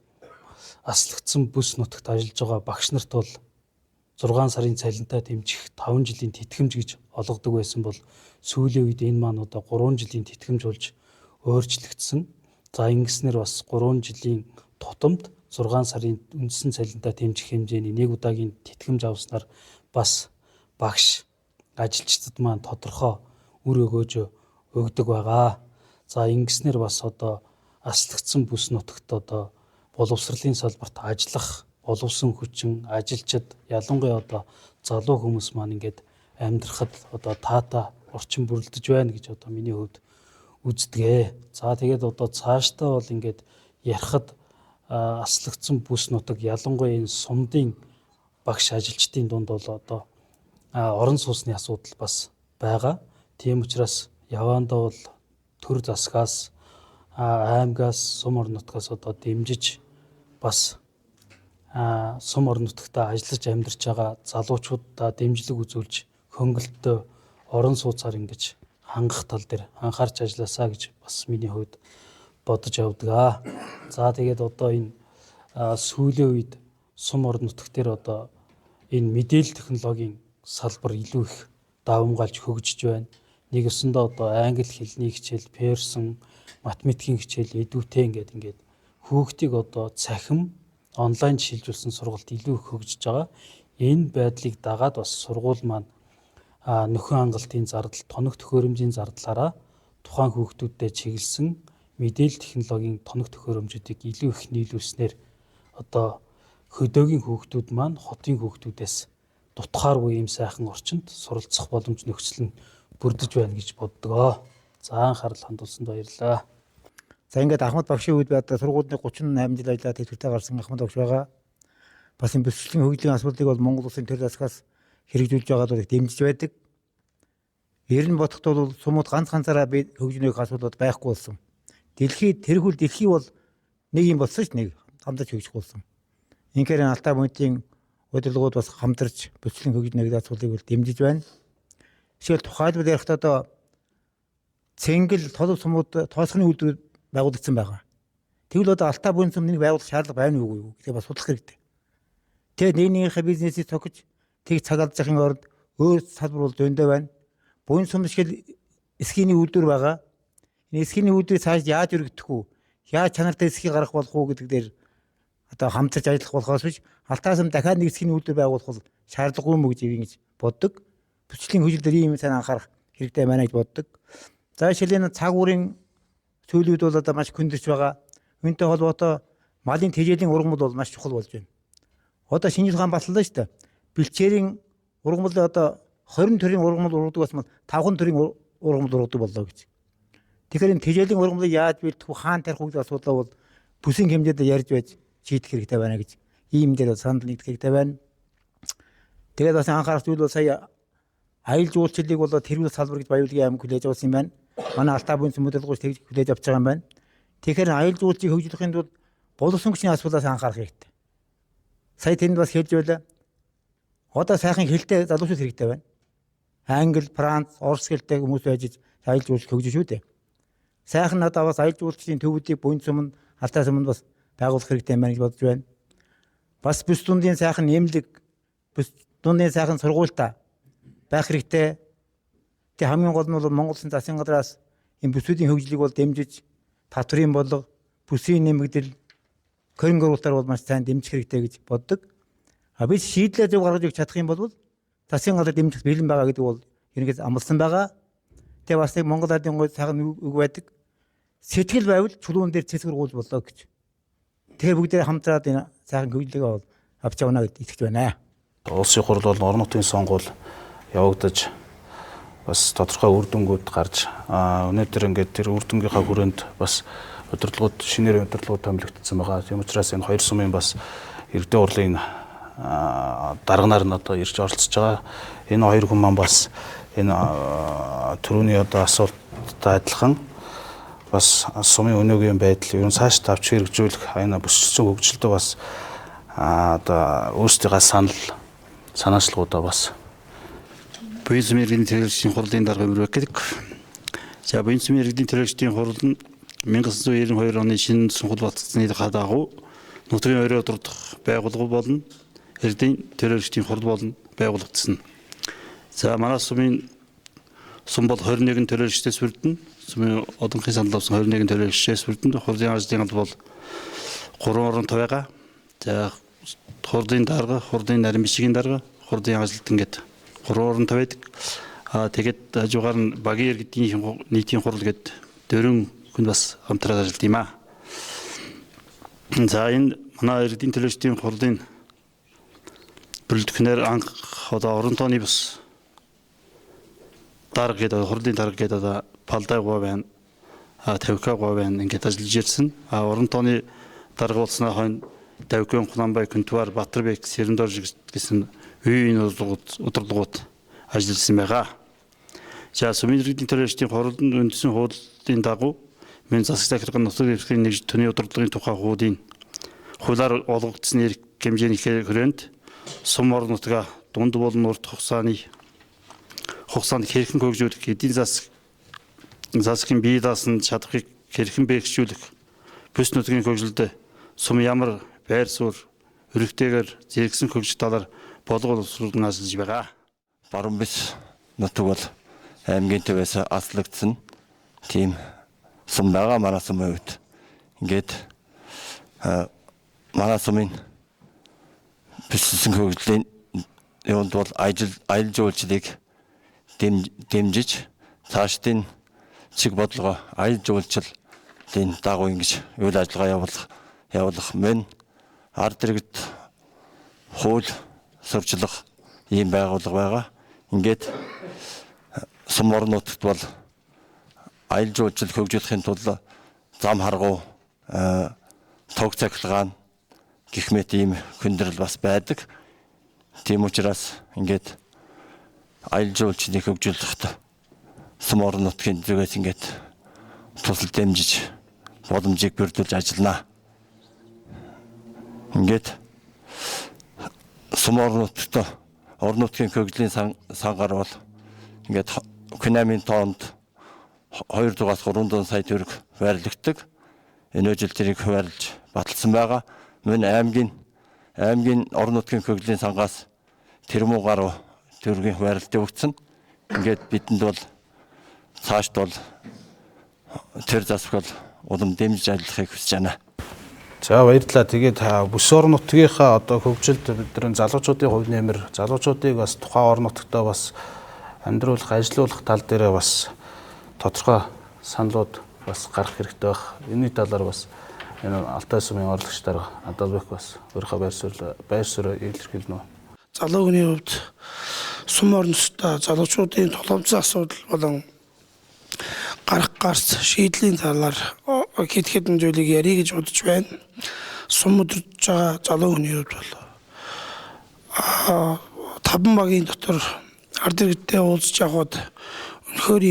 аслагдсан бүс нутагт ажиллаж байгаа багш нарт бол 6 сарын цалинтай дэмжих 5 жилийн тэтгэмж гэж олгодог байсан бол сүүлийн үед энэ маань одоо 3 жилийн тэтгэмж болж өөрчлөгдсөн. За ингэснээр бас 3 жилийн тутамд 6 сарын үндсэн цалинтай дэмжих хэмжээний 1 удаагийн тэтгэмж авснаар бас багш ажилчдад маань тодорхой үр өгөөж өгдөг байгаа. За ингэснээр бас одоо аслагдсан бүс нутагт одоо боловсролын салбарт ажиллах боловсон хүчин ажилчид ялангуяа одоо залуу хүмүүс маань ингээд амьдрахад одоо таатай орчин бүрэлдэж байна гэж одоо миний хувьд үздэг. За тэгээд одоо цаашдаа бол ингээд ярихад аслагдсан бүс нутаг ялангуяа энэ сумдын багш ажилчдын дунд бол одоо орон сууцны асуудал бас байгаа. Тийм учраас явандаа бол төр засгаас аймгаас сум орон нутгаас одоо дэмжиж бас сум орон нутагта ажиллаж амьдарч байгаа залуучуудаа дэмжлэг үзүүлж хөнгөлөлтөө орон сууцаар ингэж хангах тал дээр анхаарч ажилласаа гэж бас миний хувьд бодож явдаг. За тэгээд одоо энэ сүүлийн үед сум орон нутгт дээр одоо энэ мэдээлэл технологийн салбар илүү их давамгаалж хөгжиж байна. Нэгэсэндээ одоо англи хэлний хичээл, персон, математикийн хичээл, эдвүтэй ингээд хүүхдийг одоо цахим онлайн шилжүүлсэн сургалт илүү их хөгжиж байгаа. Энэ байдлыг дагаад бас сургууль маань нөхөн хангалтын зардал, тоног төхөөрөмжийн зардлаараа тухайн хүүхдүүдэд чиглэсэн мэдээлэл технологийн тоног төхөөрөмжүүдийг илүү их нийлүүлснээр одоо хөдөөгийн хүүхдүүд маань хотын хүүхдүүдээс дутхааргүй юм сайхан орчинд суралцах боломж нөхцөл нь бүрдэж байна гэж боддог. За анхаарал хандуулсанд баярлалаа. За ингээд Ахмад багшийн үед одоо сургуулийн 38 жил ажиллаад тэтгүүртэй гарсан Ахмад багш байгаа. Бас энэ бүсчлийн хөгжлийн асуудлыг бол Монгол Улсын төр засгаас хэрэгжүүлж байгаад дэмжиж байдаг. Ер нь бодоход бол сумууд ганцаараа би хөгжмөйг асуудлууд байхгүй болсон. Тэрхүүл дэлхий бол нэг юм болсон ш нэг хамтарч хөгжих болсон. Инхээр Алтай мөнхийн удирдлагууд бас хамтарч бүсчлийн хөгжмөйг асуудлыг бол дэмжиж байна. Жишээл тухайлбал ярихдаа одоо цэнгэл толгой сумууд тооцооны үйлдвэрүүд байгуулагдсан байгаа. Тэгвэл одоо Алтай буйн сум нэг байгуулах шаардлага байна уугүй юу гэдэг бас судлах хэрэгтэй. Тэгээд нэгнийхээ бизнесийг цогж тэг цаг алдахын оронд өөр салбар бол дөндөө байна. Буйн сум шиг эсхийний үйлдвэр байгаа. Энэ эсхийний үйлдвэрийг цааш яаж өргөдөх вэ? Яаж чанартай эсхийг гаргах болох уу гэдэг дээр одоо хамтарч ажиллах болохоос биш Алтай сум дахиад нэг эсхийний үйлдвэр байгуулах бол шаардлагагүй мө гэж боддог. Бүсчлийн хөгжил дээр ийм сайн анхаарах хэрэгтэй байна гэж боддог. За жишээлбэл цаг уурын сүүлийн үед бол одоо маш хүндэрч байгаа. Үүнтэй холбоотой малын тэжээлийн ургамал бол маш чухал болж байна. Одоо шинжлэх ухаан батлалаа шүү дээ. Бэлчээрийн ургамал одоо 20 төрлийн ургамал ургадаг басмал 5 төрлийн ургамал ургадаг боллоо гэж. Тэгэхээр энэ тэжээлийн ургамлыг яаж бэлдэх вэ? Хаана тарих вэ гэдэг асуудал бол бүсийн хэмжээнд ярьж байж шийдэх хэрэгтэй байна гэж ийм дээр санал нэгдэх хэрэгтэй байна. Тэгээд бас анхаарах зүйл бол сая аялал жуулчлалыг бол тэргүүл салбар гэж Баярлгийн аймаг хүлээж авсан юм байна. Манай Алтай буйн сум хөдөлгөөс тэгж хүлээж авч байгаа юм байна. Тэгэхээр аялал жуулчлалыг хөгжүүлэхийн тулд боловсон хүчний асуудлаас анхаарах хэрэгтэй. Сая тэнд бас хэлж байлаа. Одоо сайхан хэлтэй залуучууд хэрэгтэй байна. Англи, Франц, Орос хэлтэй хүмүүс байж аялал жуулчлал хөгжиж шүү дээ. Сайхан одоо бас аялал жуулчлалын төвүүдийг буйн сум нь Алтай сумд бас байгуулах хэрэгтэй юм байна гэж бодож байна. Бас бүс дундын сайхан нэмлэг, бүс дундын сайхан сургуультай байх хэрэгтэй. Тэг хамгийн гол нь бол Монгол Улсын засгийн газраас энэ бүсүүдийн хөгжлийг бол дэмжиж татврын болго бүсийн нэмэгдэл коринг оруулалтаар бол маш сайн дэмжих хэрэгтэй гэж боддог. Бид шийдлээ зөв гаргаж өгч чадах юм бол засгийн газар дэмжих бэлэн байгаа гэдэг бол ерөнхийдөө амласан байгаа. Тэгээ бас нэг Монгол Ардын гол сайхан үг байдаг. Сэтгэл байвал чулуун дээр цэцгэр гуул болоо гэж. Тэгэхээр бүгдээ хамтраад энэ сайхан хөгжлөөгөө бол авч явна гэдэгт итгэж байна. Улсын хурл бол орон нутгийн сонгуул явагдаж бас тодорхой үр дүнгууд гарч өнөөдөр ингээд тэр үр дүнгийнхаа хүрээнд бас удирдлагууд шинээр удирдлагууд томилогдсон байгаа. Тийм учраас энэ хоёр сумын бас иргэдийн урлын дарганаар нь одоо ирж оролцож байгаа. Энэ хоёр хүн маань бас энэ түрүүний одоо асуулттай адилхан бас сумын өнөөгийн байдал ерөн цааш тавч хэрэгжүүлэх энэ бүсчилсэн хөгжилдөө бас одоо өөрсдийнхээ санаачлалуудаа бас Буян сумын иргэдийн төлөөлөгчдийн хурлын дарга Өмөрбек гэдэг. За буян сумын иргэдийн төлөөлөгчдийн хурал нь 1992 оны шинэ сонгуул батлагдсны дагуу нутгийн өрөө дурдах байгууллага болон иргэдийн төлөөлөгчдийн хурал болон байгуулагдсан. За манай сумын сум бол 21 төлөөлөгчдөөс бүрдэн. Сумын одонхын санал авсан 21 төлөөлөгчдөөс бүрдэн. Хурлын ажлын гал бол 3 оронтой байгаа. За хурдын дарга, хурдын нарийн бичгийн дарга, хурдын ажилт ингээд 3 оронтой байдаг. Тэгээд хажуугаар нь багийн иргэдийн нийтийн хурал гэдэг 4 хүн бас хамтраад ажилладаг юм аа. За энэ манай иргэдийн төлөөлөгчдийн хурлын бүрэлдэхүүнээр анх одоо орон тооны бас дарга гэдэг хурлын дарга гэдэг одоо Палдай гоо байна. 50к гоо байна. Ингээд ажиллаж ирсэн. Орон тооны дарга болсны хойно Давгын Хунанбай, Күнтвар, Батарбек, Сэрэндорж гэсэн үеийн удирдлагууд ажилласан байгаа. За сумын иргэдийн төлөөлөгчдийн хурлын үндэсний хуулийн дагуу мен засаг захиргааны нутаг дэвсгэрийн нэгж төний удирдлагын тухай хуулиар олгогдсон эрх хэмжээний хүрээнд сум орон нутгаа дунд болон урт хугацаанд хэрхэн хөгжүүлэх, эдийн засгийн бие даасан чадварыг хэрхэн бэхжүүлэх, бүс нутгийн хөгжилд сум ямар байр суурь өргөтэйгээр зэрэгсэн хөгжих талаар болгол уусруулан ажиллаж байгаа. Баруун бис нутаг бол аймгийн төвөөс аслагдсан тийм сум байгаа манай сумын хувьд. Ингээд манай сумын бүссэн хөгжлийн юунд бол аялал жуулчлалыг дэмжиж цаашдын чиг бодлого аялал жуулчлалын дагуу ингэж үйл ажиллагаа явуулах мөн ард иргэд хууль сурчлах ийм байгууллага байгаа. Ингээд сум орон нутагт бол аялал жуулчлал хөгжүүлэхийн тулд зам харгуу, тог цахилгаан гэх мэт ийм хүндрэл бас байдаг. Тийм учраас ингээд аялал жуулчлалыг хөгжүүлэхэд сум орон нутгийн зүгээс ингээд тусал дэмжиж боломжийг бүрдүүлж ажиллана. Ингээд сум орон нутгийн хөгжлийн сангаар бол ингээд Күнамын тоонд 2-3 сая төгрөг байрлагддаг. Энэ жил тэрийг хуваарлаж баталсан байгаа. Мөн аймгийн орон нутгийн хөгжлийн сангаас тэрмүү гаруй төгрөгийн хуваарлалт өгсөн. Ингээд бидэнд бол цаашд бол тэр засвал улам дэмжиж ажиллахыг хүсэж байна. За баярлалаа. Тэгээд бүс орон нутгийнхаа одоо хөгжилд бид нар залуучуудын хувь нэмэр, залуучуудыг бас тухайн орон нутгтаа бас амьдруулах, ажилуулах тал дээр бас тодорхой саналууд бас гарах хэрэгтэй байх. Энэний талаар бас энэ Алтай сумын орлогч дарга Адалбек бас өөрийнхөө байр суурь илэрхийлнэ. Залуу хүний хувьд сум орон нутгад залуучуудын толгомцсон асуудал болон гарц шийдлийн талаар хэд хэдэн зүйлийг ярих гэж бодож байна. Сум өдөрж байгаа залуу хүний хувьд бол 5 багийн дотор ард иргэдтэй уулзж явхад өнөхөр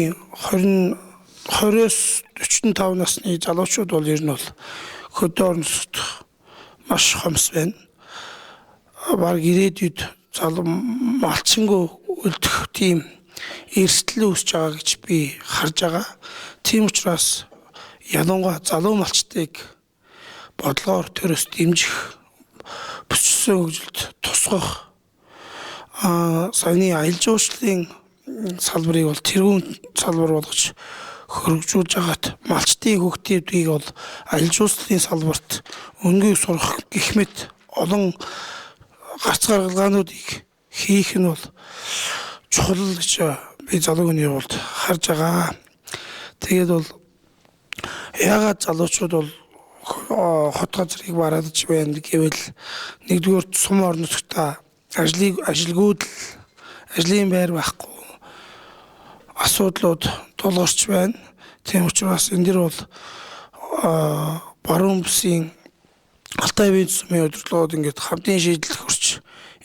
20-45 насны залуучууд бол ер нь бол хөдөө орон нутгад маш хомс байна. Бараг ирээдүйд залуу малчингүй үлдэх тийм эрсдэл үүсэж байгаа гэж би харж байгаа. Тийм учраас ялангуяа залуу малчтыг бодлогоор төрөөс дэмжих, бүсчсэн хөгжилд тусгах, саяны аялал жуулчлалын салбарыг бол тэргүүн салбар болгож хөргөжүүлж байгаад малчтын хүүхдүүдийг бол аялал жуулчлалын салбарт өнгийн сурах гэх мэт олон гарц гаргалгаануудыг хийх нь бол чухал гэж би залуу хүний хувьд харж байгаа. Тэгээд бол яагаад залуучууд бол хот газрыг бараадж байна гэвэл нэгдүгээр сум орон нутгад ажлын байр байхгүй асуудлууд тулгарч байна. Тийм учраас энэ дэр бол баруун бүсийн Алтай бие сумын удирдлагууд ингээд хамтын шийдэл хүрч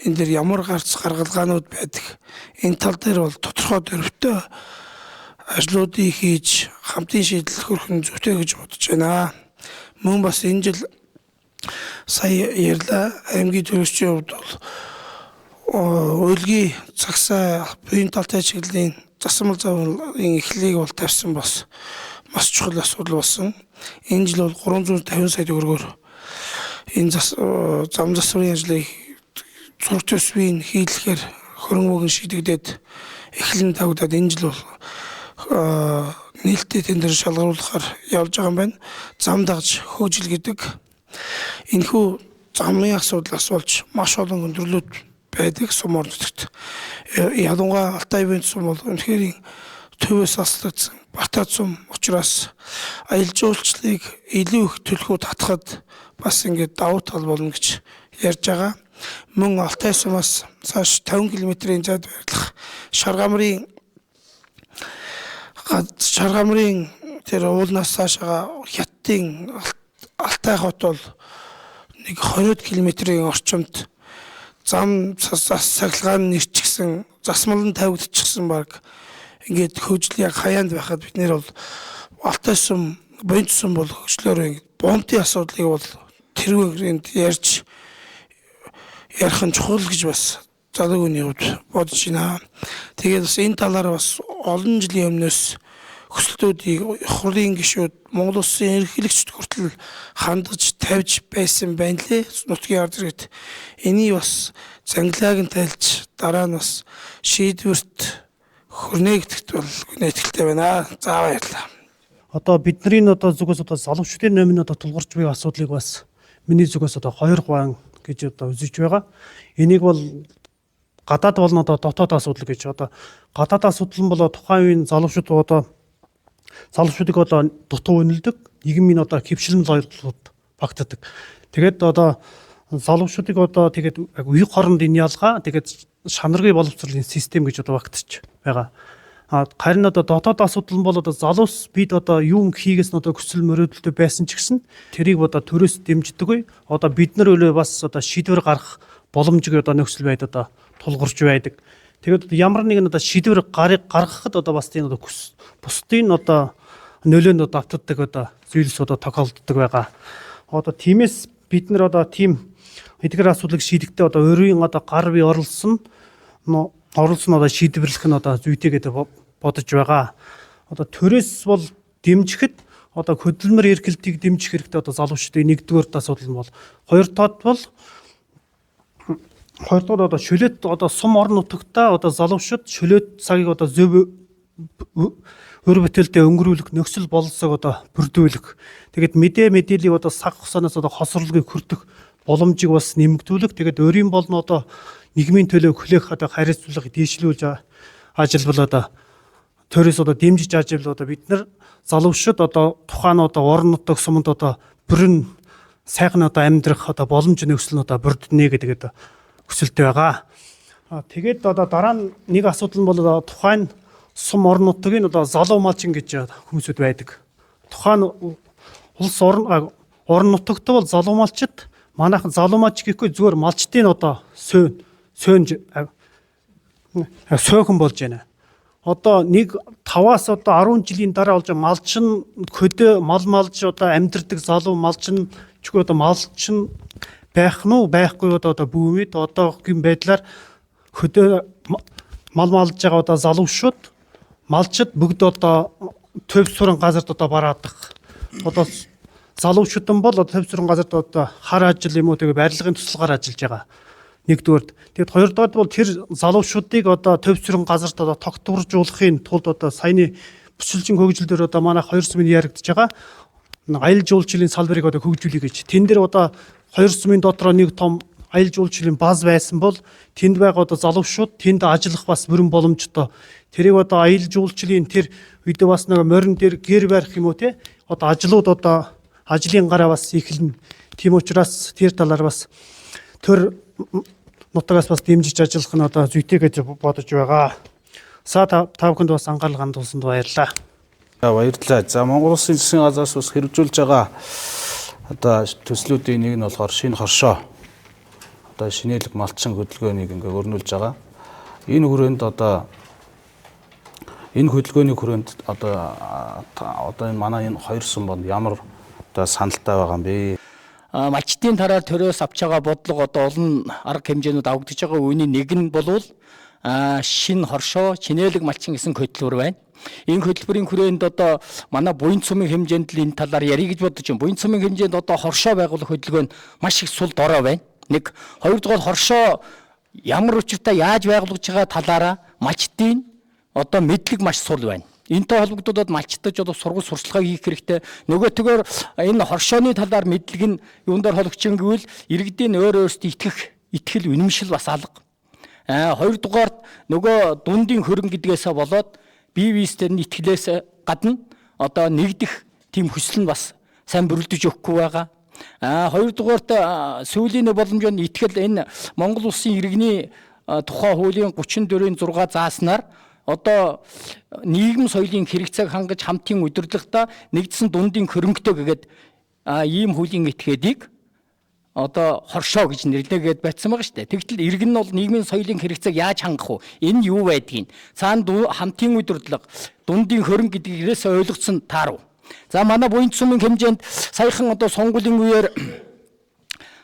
энэ дэр ямар гарц гаргалгаанууд байдаг. Энэ тал дээр бол тодорхой дөрвтэй ажлуудыг хийж хамтын шийдэл хүрэх нь зүйтэй гэж бодож байна. Мөн бас энэ жил сая ярьлаа аймгийн төлөөлөгчийн хувьд бол уйлгийн цагсаа буян талтай чиглэлийн засмал завлын эхлэлийг бол тавьсан бас маш чухал асуудал болсон. Энэ жил бол 350 сая төгрөгөөр энэ зам засварын ажлыг зураг төсвийн хийлэхээр хөрөнгө шийдэгдээд эхлэн тавигдаад энэ жил бол нээлттэй тендер шалгаруулахаар явж байгаа юм байна. Зам дагж хөгжил гэдэг энэхүү замын асуудлаас болж маш олон өндөрлөд байдаг сум орон нутагт. Ялангуяа Алтай ивент сум бол үнэхээр төвөөс аслагдсан батат сум учраас аялал жуулчлалыг илүү их төлхөө татахад бас ингээд давуу тал болно гэж ярьж байгаа. Мөн Алтай сумаас цааш 50 км-ийн зайд байрлах Шаргамрын тэр уулнаас цаашаа хятадын Алтай хот бол нэг 20 км-ийн орчимд зам сахилгаан нэрчгсэн засмалан тавигдчихсан баг ингээд хөгжил яг хаяанд байхад бид нэр бол Алтай сум буянт сум бол хөгжлөөр бомтын асуудлыг бол тэрүүнд ярьж ярих нь чухал гэж бас залуу хүний хувьд бодож байна. Тэгээд бас энэ талаар бас олон жилийн өмнөөс өсөлтүүдийг хурын гишүүд Монгол Улсын ерөнхийлөгчд хүртэл хандаж тавьж байсан байна лээ. Нутгийн ард иргэд энийг бас зангилааг нь тайлж дараа нь бас шийдвэрт хүрнэ гэдэгт бол итгэлтэй байна. За баярлалаа. Одоо бидний зүгээс залуучуудын номын тулгарч буй асуудлыг бас миний зүгээс хоёр хуваан гэж үзэж байгаа. Энийг бол гадаад болон дотоод асуудал гэж гадаад асуудал нь бол тухайн үеийн залуучуудыг дутуу үнэлдэг, нийгмийн хөвшлэн зойлуулалт багтдаг. Тэгээд залуучуудыг тэгээд үе хооронд энэ ялгаа тэгээд шанаргын боловсролын систем гэж багтчих байгаа. Харин дотоод асуудал нь бол залуус бид юу хийгээс нь хүсэл мөрөөдөлтэй байсан ч гэсэн тэрийг төрөөс дэмждэггүй. Бид нар өлөө бас шийдвэр гаргах боломжийг нөхцөл байдал тулгарч байдаг. Тэгээд ямар нэгэн шийдвэр гаргахад бас тийм бусдын нөлөөнд давтдаг зүйлсүүд тохиолддог байгаа. Тиймээс бид нар тийм эдгээр асуудлыг шийдэхдээ өөрийн гар бие оролцсон шийдвэрлэх нь зүйтэй гэдэг бодож байгаа. Төрөөс бол дэмжихэд хөдөлмөр эрхлэлтийг дэмжих хэрэгтэй залуучдын нэгдүгээр асуудал нь бол хоёрдугаар шөлөөт сум орон нутагтаа залуучууд шөлөөт цагийг зөв өр бүтээлтэй өнгөрүүлэх нөхцөл бололцоог бүрдүүлэх. Тэгээд мэдээллийг цаг хугацаанаас хосролгүй хүртэх боломжийг бас нэмэгдүүлэх. Тэгээд өөрийн болон нийгмийн төлөө хүлээх хариуцлага дээшлүүлж ажиллавал төрөөс дэмжиж ажиллавал бид нар залуучууд тухайн орон нутаг сумд бүрэн сайхан амьдрах боломж нөхцөл нь бүрдэнэ гэдэг хүсэлтэй байгаа. Тэгээд дараа нь нэг асуудал нь бол тухайн сум орон нутгийн залуу малчин гэж хүмүүсүүд байдаг. Тухайн улс орон нутагт бол залуу малчид манайхан залуу малч гэхгүй зүгээр малчтын сөөхөн болж байна. Нэг 5-аас 10 жилийн дараа болж малчин хөдөө мал малж амьдардаг залуу малчин чгүй малчин байх нь уу байхгүй бүүмэд одоогийн байдлаар хөдөө мал малж байгаа залуучууд малчид бүгд төв суран газарт бараадаг. Залуучууд бол төв суран газарт хар ажил юм уу тэгээ барилгын тусалгаар ажиллаж байгаа. Нэгдүгээр. Тэгээд хоёрдугаар бол тэр залуучуудыг төв суран газарт тогтворжуулахын тулд саяны бүсэлжин хөгжлөөр манай 2 сумын яригдж байгаа аялал жуулчлалын салбарыг хөгжүүлэх гэж. Тэн дээр 2 сумын дотроо нэг том аялал жуулчлалын баз байсан бол тэнд байгаа залуучууд тэнд ажиллах бас бүрэн боломжтой. Тэрийг аялал жуулчлалын тэр үед бас нэг морин дээр гэр барих юм уу те ажлууд ажлын гараа бас эхэлнэ. Тийм учраас тэр талаар бас төр нутагаас бас дэмжиж ажиллах нь зүйтэй гэж бодож байгаа. Та бүхэнд бас анхаарал хандуулсанд баярлалаа. Баярлалаа. За Монгол Улсын засгийн газраас бас хэрэгжүүлж байгаа төслүүдийн нэг нь болохоор шинэ хоршоо шинэлэг малчин хөдөлгөөнийг өрнүүлж байгаа. Энэ хүрээнд энэ хөдөлгөөний хүрээнд энэ манай энэ 2 сум бол ямар саналтай байгаа юм бэ? Малчтын тараар төрөөс авч байгаа бодлого олон арга хэмжээнүүд авагдаж байгаа. Үүний нэг нь бол шинэ хоршоо чинэлэг малчин гэсэн хөтөлбөр байна. Энэ хөтөлбөрийн хүрээнд манай буянт сумын хэмжээнд л энэ талаар ярих гэж бодож байна. Буянт сумын хэмжээнд хоршоо байгуулах хөдөлгөөн маш их сул дорой байна. Нэг хоёрдугаар хоршоо ямар учиртай яаж байгуулж байгаа талаараа малчтын мэдлэг маш сул байна. Энэтэй холбогдоод малчтаж одоо сургууль сурталчилгаа хийх хэрэгтэй. Нөгөөтгөр энэ хоршооны талаар мэдлэг нь юун дээр хологч гэвэл иргэдийн өөр өөрсдөө итгэл үнэмшил бас алга. Хоёрдугаарт нөгөө дундын хөрөнгө гэдгээсээ болоод бие биестэй нь итгэлээс гадна одоо нэгдэх тийм хүсэл нь бас сайн бүрэлдэж өгөхгүй байгаа. Хоёрдугаарт сүүлийн боломжоор итгэл энэ Монгол улсын иргэний тухай хуулийн 34-ийн 6 зааснаар одоо нийгэм соёлын хэрэгцээг хангаж хамтын удирдлагата нэгдсэн дундын хөрөнгөтэй гэгээд ийм хуулийн этгээдийг одоо хоршоо гэж нэрлэгээд байцсан байгаа шүү дээ. Тэгтэл иргэн нь бол нийгмийн соёлын хэрэгцээг яаж хангах вэ? Энэ юу байдгийг цаана хамтын удирдлага, дундын хөрөнгө гэдгээс ойлгоцсон таарав. За манай буянт сумын хэмжээнд саяхан одоо сонгуулийн үеэр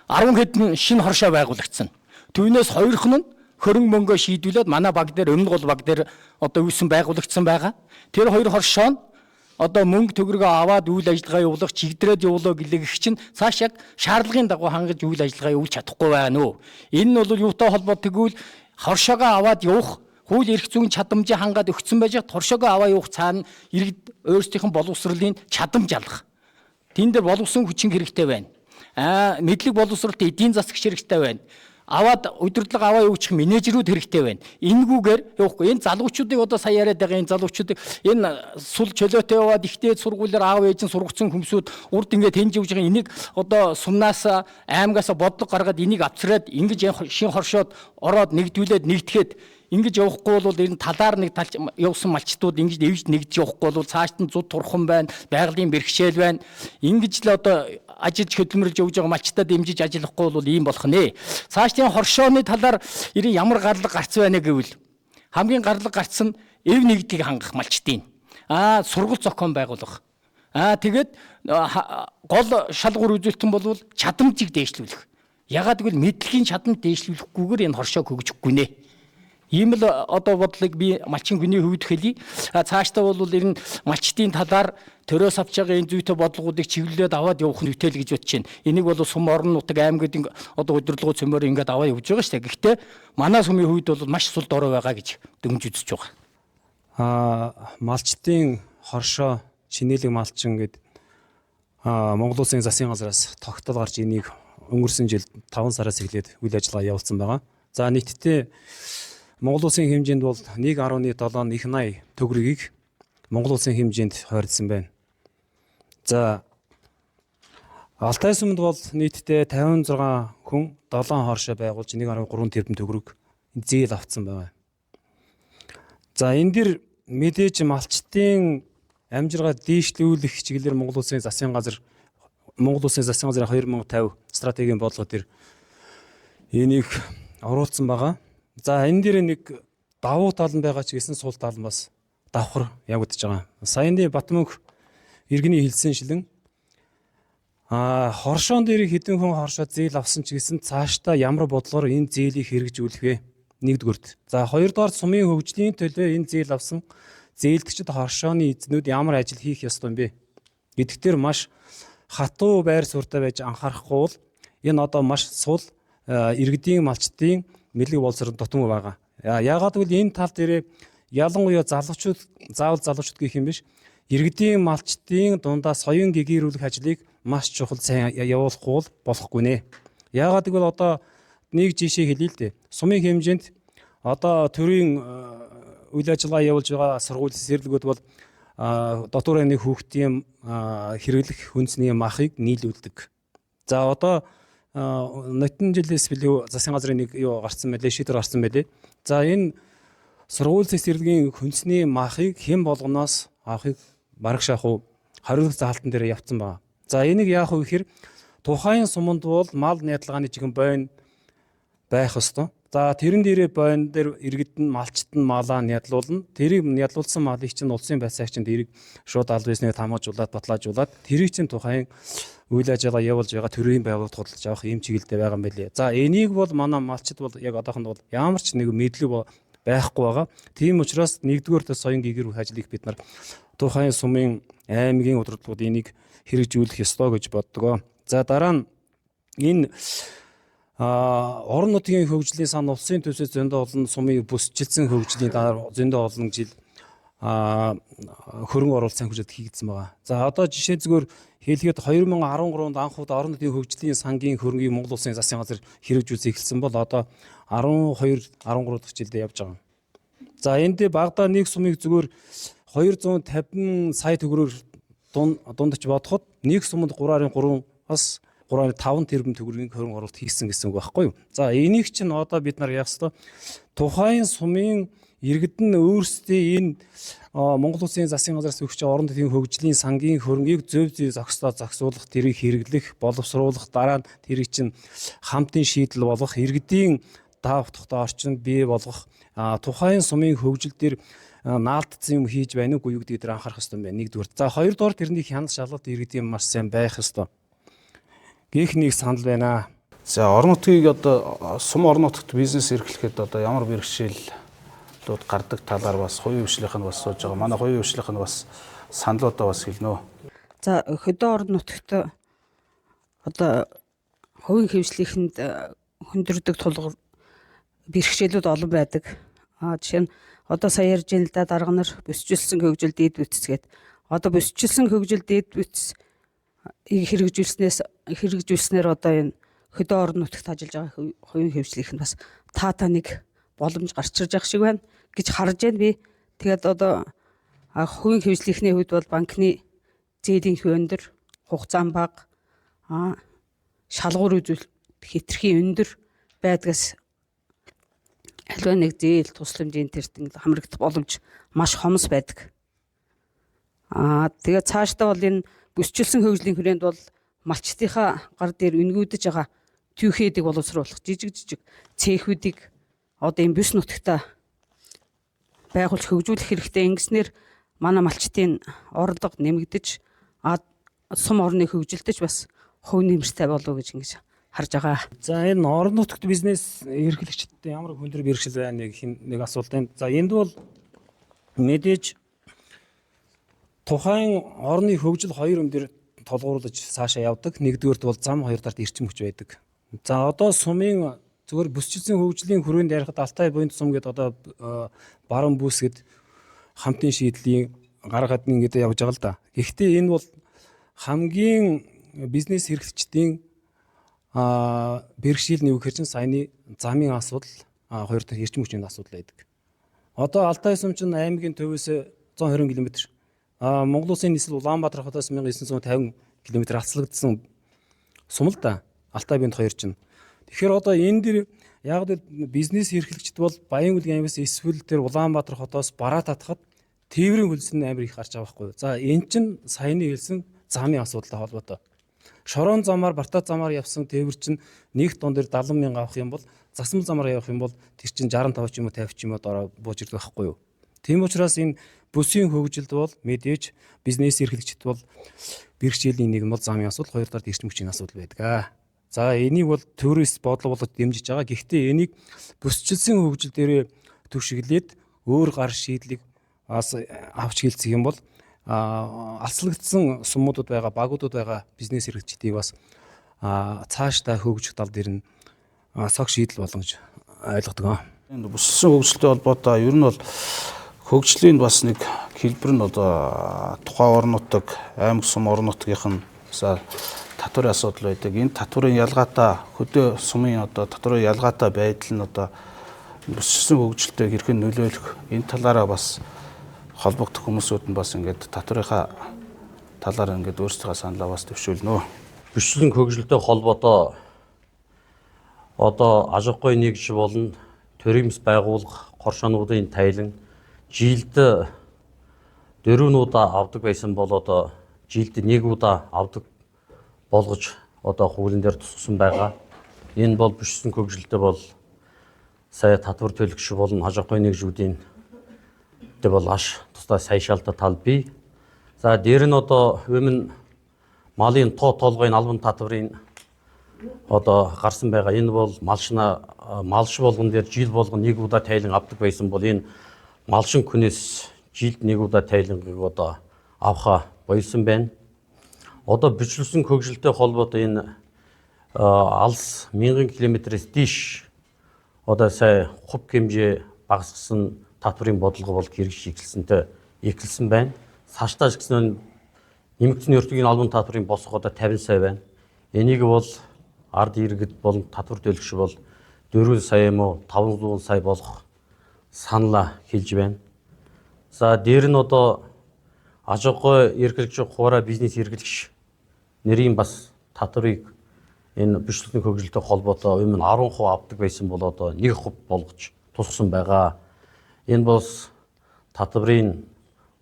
10 хэдэн шинэ хоршоо байгуулагдсан. Түүнээс 2х нь хөрөнгө мөнгөө шийдвүлээд манай баг дээр өмнө гол баг дээр одоо үүсэн байгуулагдсан байгаа. Тэр 2 хоршоо нь одоо мөнгө төгрөгөө аваад үйл ажиллагаа явуулах, чигдрээд явуулаа гэлэх чинь цааш яг шаардлагын дагуу хангаж үйл ажиллагаа явуулж чадахгүй байна уу? Энэ нь бол юутай холбоотой гэвэл хоршоогоо аваад явах хууль эрх зүйн чадамжийг хангаад өгсөн байж хоршоогоо аваа явах цаана иргэд өөрсдийнх нь боловсролын чадамж алах. Тэн дээр боловсон хүчин хэрэгтэй байна. Мэдлэг боловсролт эдийн засагч хэрэгтэй байна. Аваад удирдлага аваа явуучих менежерүүд хэрэгтэй байна. Энэгүүгээр явахгүй. Энэ залуучуудыг одоо сая яриад байгаа энэ залуучуудыг энэ сул чөлөөтэй яваад ихтэй сургуулиар аав ээж нь сургацсан хүмүүсүүд урд ингээд тэнж явж байгаа энийг одоо сумнаас аймагаас бодлого гаргаад энийг авчраад ингэж шин хоршоод ороод нэгдүүлээд нэгдэхэд ингэж явахгүй бол энэ талаар нэг талч явсан малчтууд ингэж эвж нэгдэж явахгүй бол цааш нь зуд турхан байна, байгалийн бэрхшээл байна. Ингэж л одоо ажиж хөдөлмөрлж явж байгаа малчтаа дэмжиж ажиллахгүй бол ийм болох нэ. Цааш тийм хоршооны талаар ямар гарлага гарцсан байна гэвэл хамгийн гарлага гарцсан эв нэгдгийг хангах малчтын. Сургууль зохион байгуулах. Тэгээд гол шалгуур үзүүлэлтэн бол чадамжийг дээшлүүлэх. Ягаад гэвэл мэдлэгийн чадамж дээшлүүлэхгүйгээр энэ хоршоог хөгжихгүй нэ. Ийм л одоо бодлыг би малчин хүний хувьд хэлье. Цаашдаа бол ер нь малчтын талаар төрөөс авч байгаа энэ зүйтэй бодлогуудыг чиглэлээд аваад явах нь үтэл гэж бодож байна. Энийг бол сум орон нутаг аймагуудын одоо удирдлагын цөмөр ингээд аваад явж байгаа шүү дээ. Гэхдээ манай сумын хувьд бол маш сул дорой байгаа гэж дөнгөж үзэж байгаа. Малчтын хоршоо шинэлэг малчин гэдэг Монгол Улсын засгийн газраас тогтоол гарч энийг өнгөрсөн жил 5 сараас эхлээд үйл ажиллагаа явуулсан байгаа. За нийтдээ Монгол Улсын хэмжээнд бол 1.7 их 80 төгрөгийг Монгол Улсын хэмжээнд хойрдсан байна. За Алтай сумд бол нийтдээ 56 хүн 7 хоршоо байгуулж 1.3 тэрбум төгрөг зээл авцсан байна. За энэ дэр мэдээж малчтын амжиргаа дээшлүүлэх чиглэлээр Монгол Улсын засгийн газрын 2050 стратегийн бодлого төр энийг оруулсан байгаа. За энэ дээр нэг давуу тал нь байгаа ч гэсэн сул тал нь бас давхар явагдаж байгаа. Саяны Батмөнх иргэний хэлсэн шилэн хоршоон дээр хэдэн хүн хоршоо зээл авсан ч гэсэн цаашдаа ямар бодлогоор энэ зээлийг хэрэгжүүлэх вэ? Нэгдүгürt. За хоёрдугаар сумын хөгжлийн төлөө энэ зээл авсан зээлдэгчид хоршооны эзнүүд ямар ажил хийх ёстой юм бэ? Гэдэгтэр маш хатуу байр суурьтай байж анхаарахгүй бол энэ одоо маш сул иргэдийн малчтын мэдлэг боловсрол дутмаг байгаа. Яагаад гэвэл энэ тал дээр ялангуяа залуучууд заавал залуучууд гэх юм биш. Иргэдийн малчтын дундаа соён гэгэрүүлэх ажлыг маш чухал сайн явуулахгүй бол болохгүй нэ. Яагаад гэвэл одоо нэг жишээ хэлье л дээ. Сумын хэмжээнд одоо төрийн үйл ажиллагаа явуулж байгаа сургууль цэцэрлэгүүд бол дотор байрны хүүхдийн хэрэглэх хүнсний махыг нийлүүлдэг. За одоо нотон жилээс билүү засгийн газрын нэг юу гарсан байлээ, шийдвэр гарсан байлээ. За энэ сургууль цэцэрлэгийн хүнсний махыг хэн болгоноос авахыг бараг шахуу хариуцлага заалтан дээр явцсан байна. За энийг яах вэ гэхээр тухайн суманд бол мал найдлагын жигэн бойн байх ёстой. За тэрэн дээрээ бойн дээр иргэд нь малчт нь малаа нядлуулна. Тэрийг нядлуулсан малыг чинь улсын байцаагчид тэрийг шууд аль биеснээ тамгаажуулаад батлаажуулаад тэрийг чинь тухайн үйл ажиллагаа явуулж байгаа төрийн байгууллагад худалдаж авах юм чиглэлтэй байгаа юм байлээ. За энийг бол манай малчд бол яг одоохонд бол ямар ч нэг мэдлэг байхгүй байгаа. Тийм учраас нэгдүгээр соён гэгэрүүлэх ажлыг бид нар тухайн сумын аймгийн удирдлагууд энийг хэрэгжүүлэх ёстой гэж боддог. За дараа нь энэ орон нутгийн хөгжлийн сан улсын төсөө зөндөө олон сумын бүсчилсэн хөгжлийн дараа зөндөө олон жил хөрөнгө оруулалт санхүүжилт хийгдсэн байгаа. За одоо жишээ зүгээр хэлгээд 2013 онд анх удаа орон нутгийн хөгжлийн сангийн хөрөнгийг Монгол Улсын засгийн газар хэрэгжүүлсэн эхэлсэн бол одоо 12 13 дахь жилдээ явж байгаа. За энд багада нэг сумыг зүгээр 250 сая төгрөгөөр дундаж бодоход нэг сумд 3.3-аас 3.5 тэрбум төгрөгийн хөрөнгө оруулалт хийсэн гэсэн үг байхгүй юу? За энийг чинь одоо бид нар яах ёстой? Тухайн сумын иргэдэн өөрсдөө энэ Монгол Улсын засгийн газраас өгч орон нутгийн хөгжлийн сангийн хөрөнгийг зөв зохицуулах, тэрийг хэрэглэх, боловсруулах, дараа нь тэрийг чинь хамтын шийдэл болгох, иргэдийн даа утгатай орчинд бий болгох, тухайн сумын хөгжил дээр наалтцсан юм хийж байна уу гэдгийг дээр анхаарах хэрэгтэй байна. Нэгдүгээр. За хоёрдугаар тэрний хяналт шалгалт иргэдийн маш сайн байх ёстой. Гэх нэг санал байна. За орон нутгийг одоо сум орон нутагт бизнес эрхлэхэд одоо ямар бэрхшээлүүд гардаг талаар бас хувийн хвшлийнх нь бас сууж байгаа. Манай хувийн хвшлийнх нь бас саналудаа бас хэлнэ. За хөдөө орон нутагт одоо хувийн хвшлийнхэнд хүндрдэг тулгуур бэрхшээлүүд олон байдаг. Жишээ нь одоо сая ярьж байна л да, дарга нар бөсчилсөн хөгжил дээд бүтцгээд одоо бөсчилсөн хөгжил дээд бүтц хэрэгжүүлснээр одоо энэ хөдөө орон нутагт ажиллаж байгаа хувийн хвшлийнх нь бас та нэг боломж гарч ирж байгаа шиг байна гэж харж байна би. Тэгээд одоо хувийн хвшлийнхний хувьд бол банкны зээлийн өндөр, хугацаа бага, шалгуур үзүүлэлт хэтэрхий өндөр байдгаас аливаа нэг зээл тусламжийн тэртэн хамрагдах боломж маш хомс байдаг. Тэгээд цаашдаа бол энэ бүсчилсэн хөгжлийн хүрээнд бол малчтынхаа гар дээр үнгүүдэж байгаа түүхээдэг боловсруулах жижиг цэхүүдийг одоо энэ бүс нутагта байгуулж хөгжүүлэх хэрэгтэй. Ингэснээр манай малчтын орлого нэмэгдэж сум орны хөгжилтөж бас хувь нэмэртэй болов гэж ингэж харж байгаа. За энэ орон нутагт бизнес эрхлэгчдэд ямар хүндрэл бэрхшээл байна нэг асуулт байна. За энд бол мэдээж тухайн орны хөгжил хоёр юм дээр толгуурлаж цаашаа явдаг. Нэгдүгээрт бол зам, хоёр талд эрчим хүч байдаг. За одоо сумын зөвхөн бүсчилсэн хөгжлийн хүрээнд ярихад Алтай буйнд сум гэдэг одоо баруун бүс гэд хамтын шийдлийн гаргаад ингээд явж байгаа л да. Гэхдээ энэ бол хамгийн бизнес эрхлэгчдийн бэрхшээл нэвхэр чинь саяны замын асуудал, хоёр дахь эрчим хүчний асуудал байдаг. Одоо Алтай сум чинь аймгийн төвөөс 120 км, Монгол Улсын нийслэл Улаанбаатар хотоос 1950 км алслагдсан сум л да. Алтай буйнд хоёр чинь. Тэгэхээр одоо энэ дэр яг л бизнес эрхлэгчд бол Баян Үлгийн аймагаас эсвэл тэр Улаанбаатар хотоос бараа татхад тээврийн хөлсөн амар их гарч байгаа байхгүй. За энэ чинь саяны хэлсэн замын асуудалтай холбоотой. Шорон замаар, Бартаа замаар явсан тээвэр чинь нэг тон дээр 70 мянга авах юм бол засмал замаар явах юм бол тэр чинь 65 ч юм уу 50 ч юм уу дороо бууж ирдэг байхгүй юу. Тийм учраас энэ бүсийн хөгжилд бол мэдээж бизнес эрхлэгчд бол бэрхшээлийн нэг нь бол замын асуудал, хоёр талд эрчим хүчний асуудал байдаг. За энийг бол турист бодлого болгож дэмжиж байгаа. Гэхдээ энийг бүсчилсэн хөгжил дээрээ түшиглээд өөр гар шийдлийг авч хэлцэх юм бол алслагдсан сумуудад байгаа, багуудад байгаа бизнес эрхлэгчдийг бас цаашдаа хөгжих тал дээр нь цог шийдэл болгож ойлгодог. Энэ бүсчилсэн хөгжилтэй холбоотой ер нь бол хөгжлийн бас нэг хэлбэр нь одоо тухайн орон нутаг, аймаг сум орон нутгийнх нь татварын асуудал байдаг. Энэ татварын ялгаатай хөдөө сумын одоо татварын ялгаатай байдал нь одоо бүсчилсэн хөгжилтэй хэрхэн нөлөөлөх энэ талаараа бас холбогдох хүмүүсүүд нь бас ингээд татварынхаа талаар ингээд өөрсдийнхөө саналаа бас төвшүүлнэ. Бүсчилсэн хөгжилтэй холбоотой одоо аж ахуй нэгж болон төрийн байгууллага хоршоонуудын тайлан жилд 4 удаа авдаг байсан бол одоо жилд 1 удаа авдаг болгож одоо хуулийн дээр тусгасан байгаа. Энэ бол бүсчилсэн хөгжилтэй бол сая татвар төлөгч болон аж ахуй нэгжүүдийн дэг бол аш тусдаа сайшаалтай тал бий. За дээр нь одоо өмнө малын тоо толгойн албан татварын одоо гарсан байгаа. Энэ бол малш болгон дээр жил болгон 1 удаа тайлан авдаг байсан бол энэ малшин хүнээс жилд 1 удаа тайлангийг одоо авахаа болсон байна. Одоо бүсчилсэн хөгжилтэй холбоотой энэ алс 1000 км-с дээш одоо сая хувь хэмжээ багасгасан татварын бодлого бол хэрэгжиж эхэлсэнтэй эхэлсэн байна. Цаашдаа ч гэсэн нэмэгдсэн өртөгийн албан татврын босго одоо 50 сая байна. Энийг бол ард иргэд болон татвар төлөгч бол 4 сая юм уу 500 сая болох саналаа хэлж байна. За дээр нь одоо аж ахуй эрхлэгч хуваараа бизнес эрхлэгч нэрийн бас татварыг энэ бичлэгний хөгжилтэй холбоотой өмнө 10% авдаг байсан бол одоо 1% болгож тусгасан байгаа. Энэ бас татврын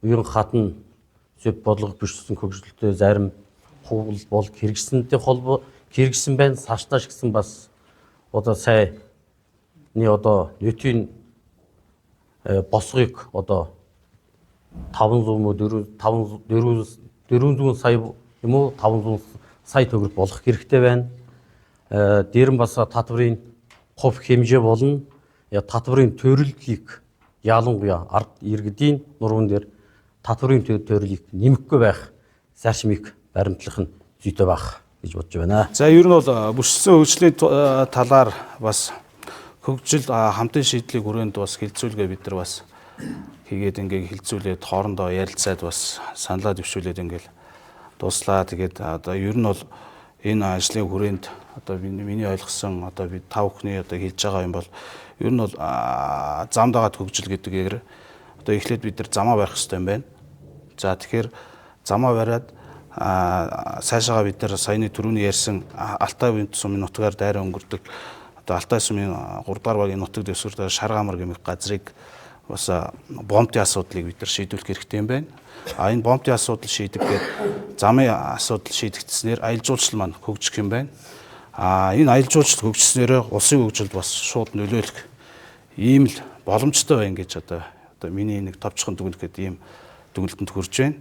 уян хатан зөв бодлого бичлэгний хөгжилтэй зарим хувь бол хэрэгжсэнтэй хэрэгжсэн байна. Цаашдаа ч гэсэн бас одоо сайны одоо нийтийн босгыг одоо 500 сая юм уу 500 сая төгрөг болох хэрэгтэй байна. Дээр нь бас татврын хувь хэмжээ болон татврын төрөлийг ялангуяа ард иргэдийн нуруунд дээр татврын төрөлийг нэмэхгүй байх зарчмыг баримтлах нь зүйтэй байх гэж бодож байна. За ер нь бол бүсэлсэн хөгжлийн талаар бас хөгжил хамтын шийдлийг хүрээнд бас хилцүүлгээ бид нар бас хийгээд ингээ хилцүүлээд хоорондоо ярилцаад бас саналаа дэвшүүлээд ингээл дуслаа. Тэгээд одоо ер нь бол энэ ажлын хүрээнд одоо миний ойлгосон одоо бид тав бүхний одоо хийж байгаа юм бол ер нь бол зам дагаад хөгжил гэдгээр одоо эхлээд бид нар замаа барих хэрэгтэй юм байна. За тэгэхээр замаа бариад цаашаага бид нар саяны түрүүний ярьсан Алтай бинт сумын нутгаар дайраа өнгөрдөг одоо Алтай сумын 3 дугаар багийн нутаг дэвсгэр Шаргамар гэмэх газрыг бас бомтын асуудлыг бид нар шийдвэрлэх хэрэгтэй юм байна. Энэ бомтын асуудал шийдэггээд замын асуудал шийдэгдснээр аялал жуулчлал маань хөгжих юм байна. Энэ аялал жуулчлал хөгжснээр улсын хөгжилд бас шууд нөлөөлөх ийм л боломжтой байна гэж одоо миний нэг товчхон дүгнэхэд ийм дүгнэлтэнд хүрч байна.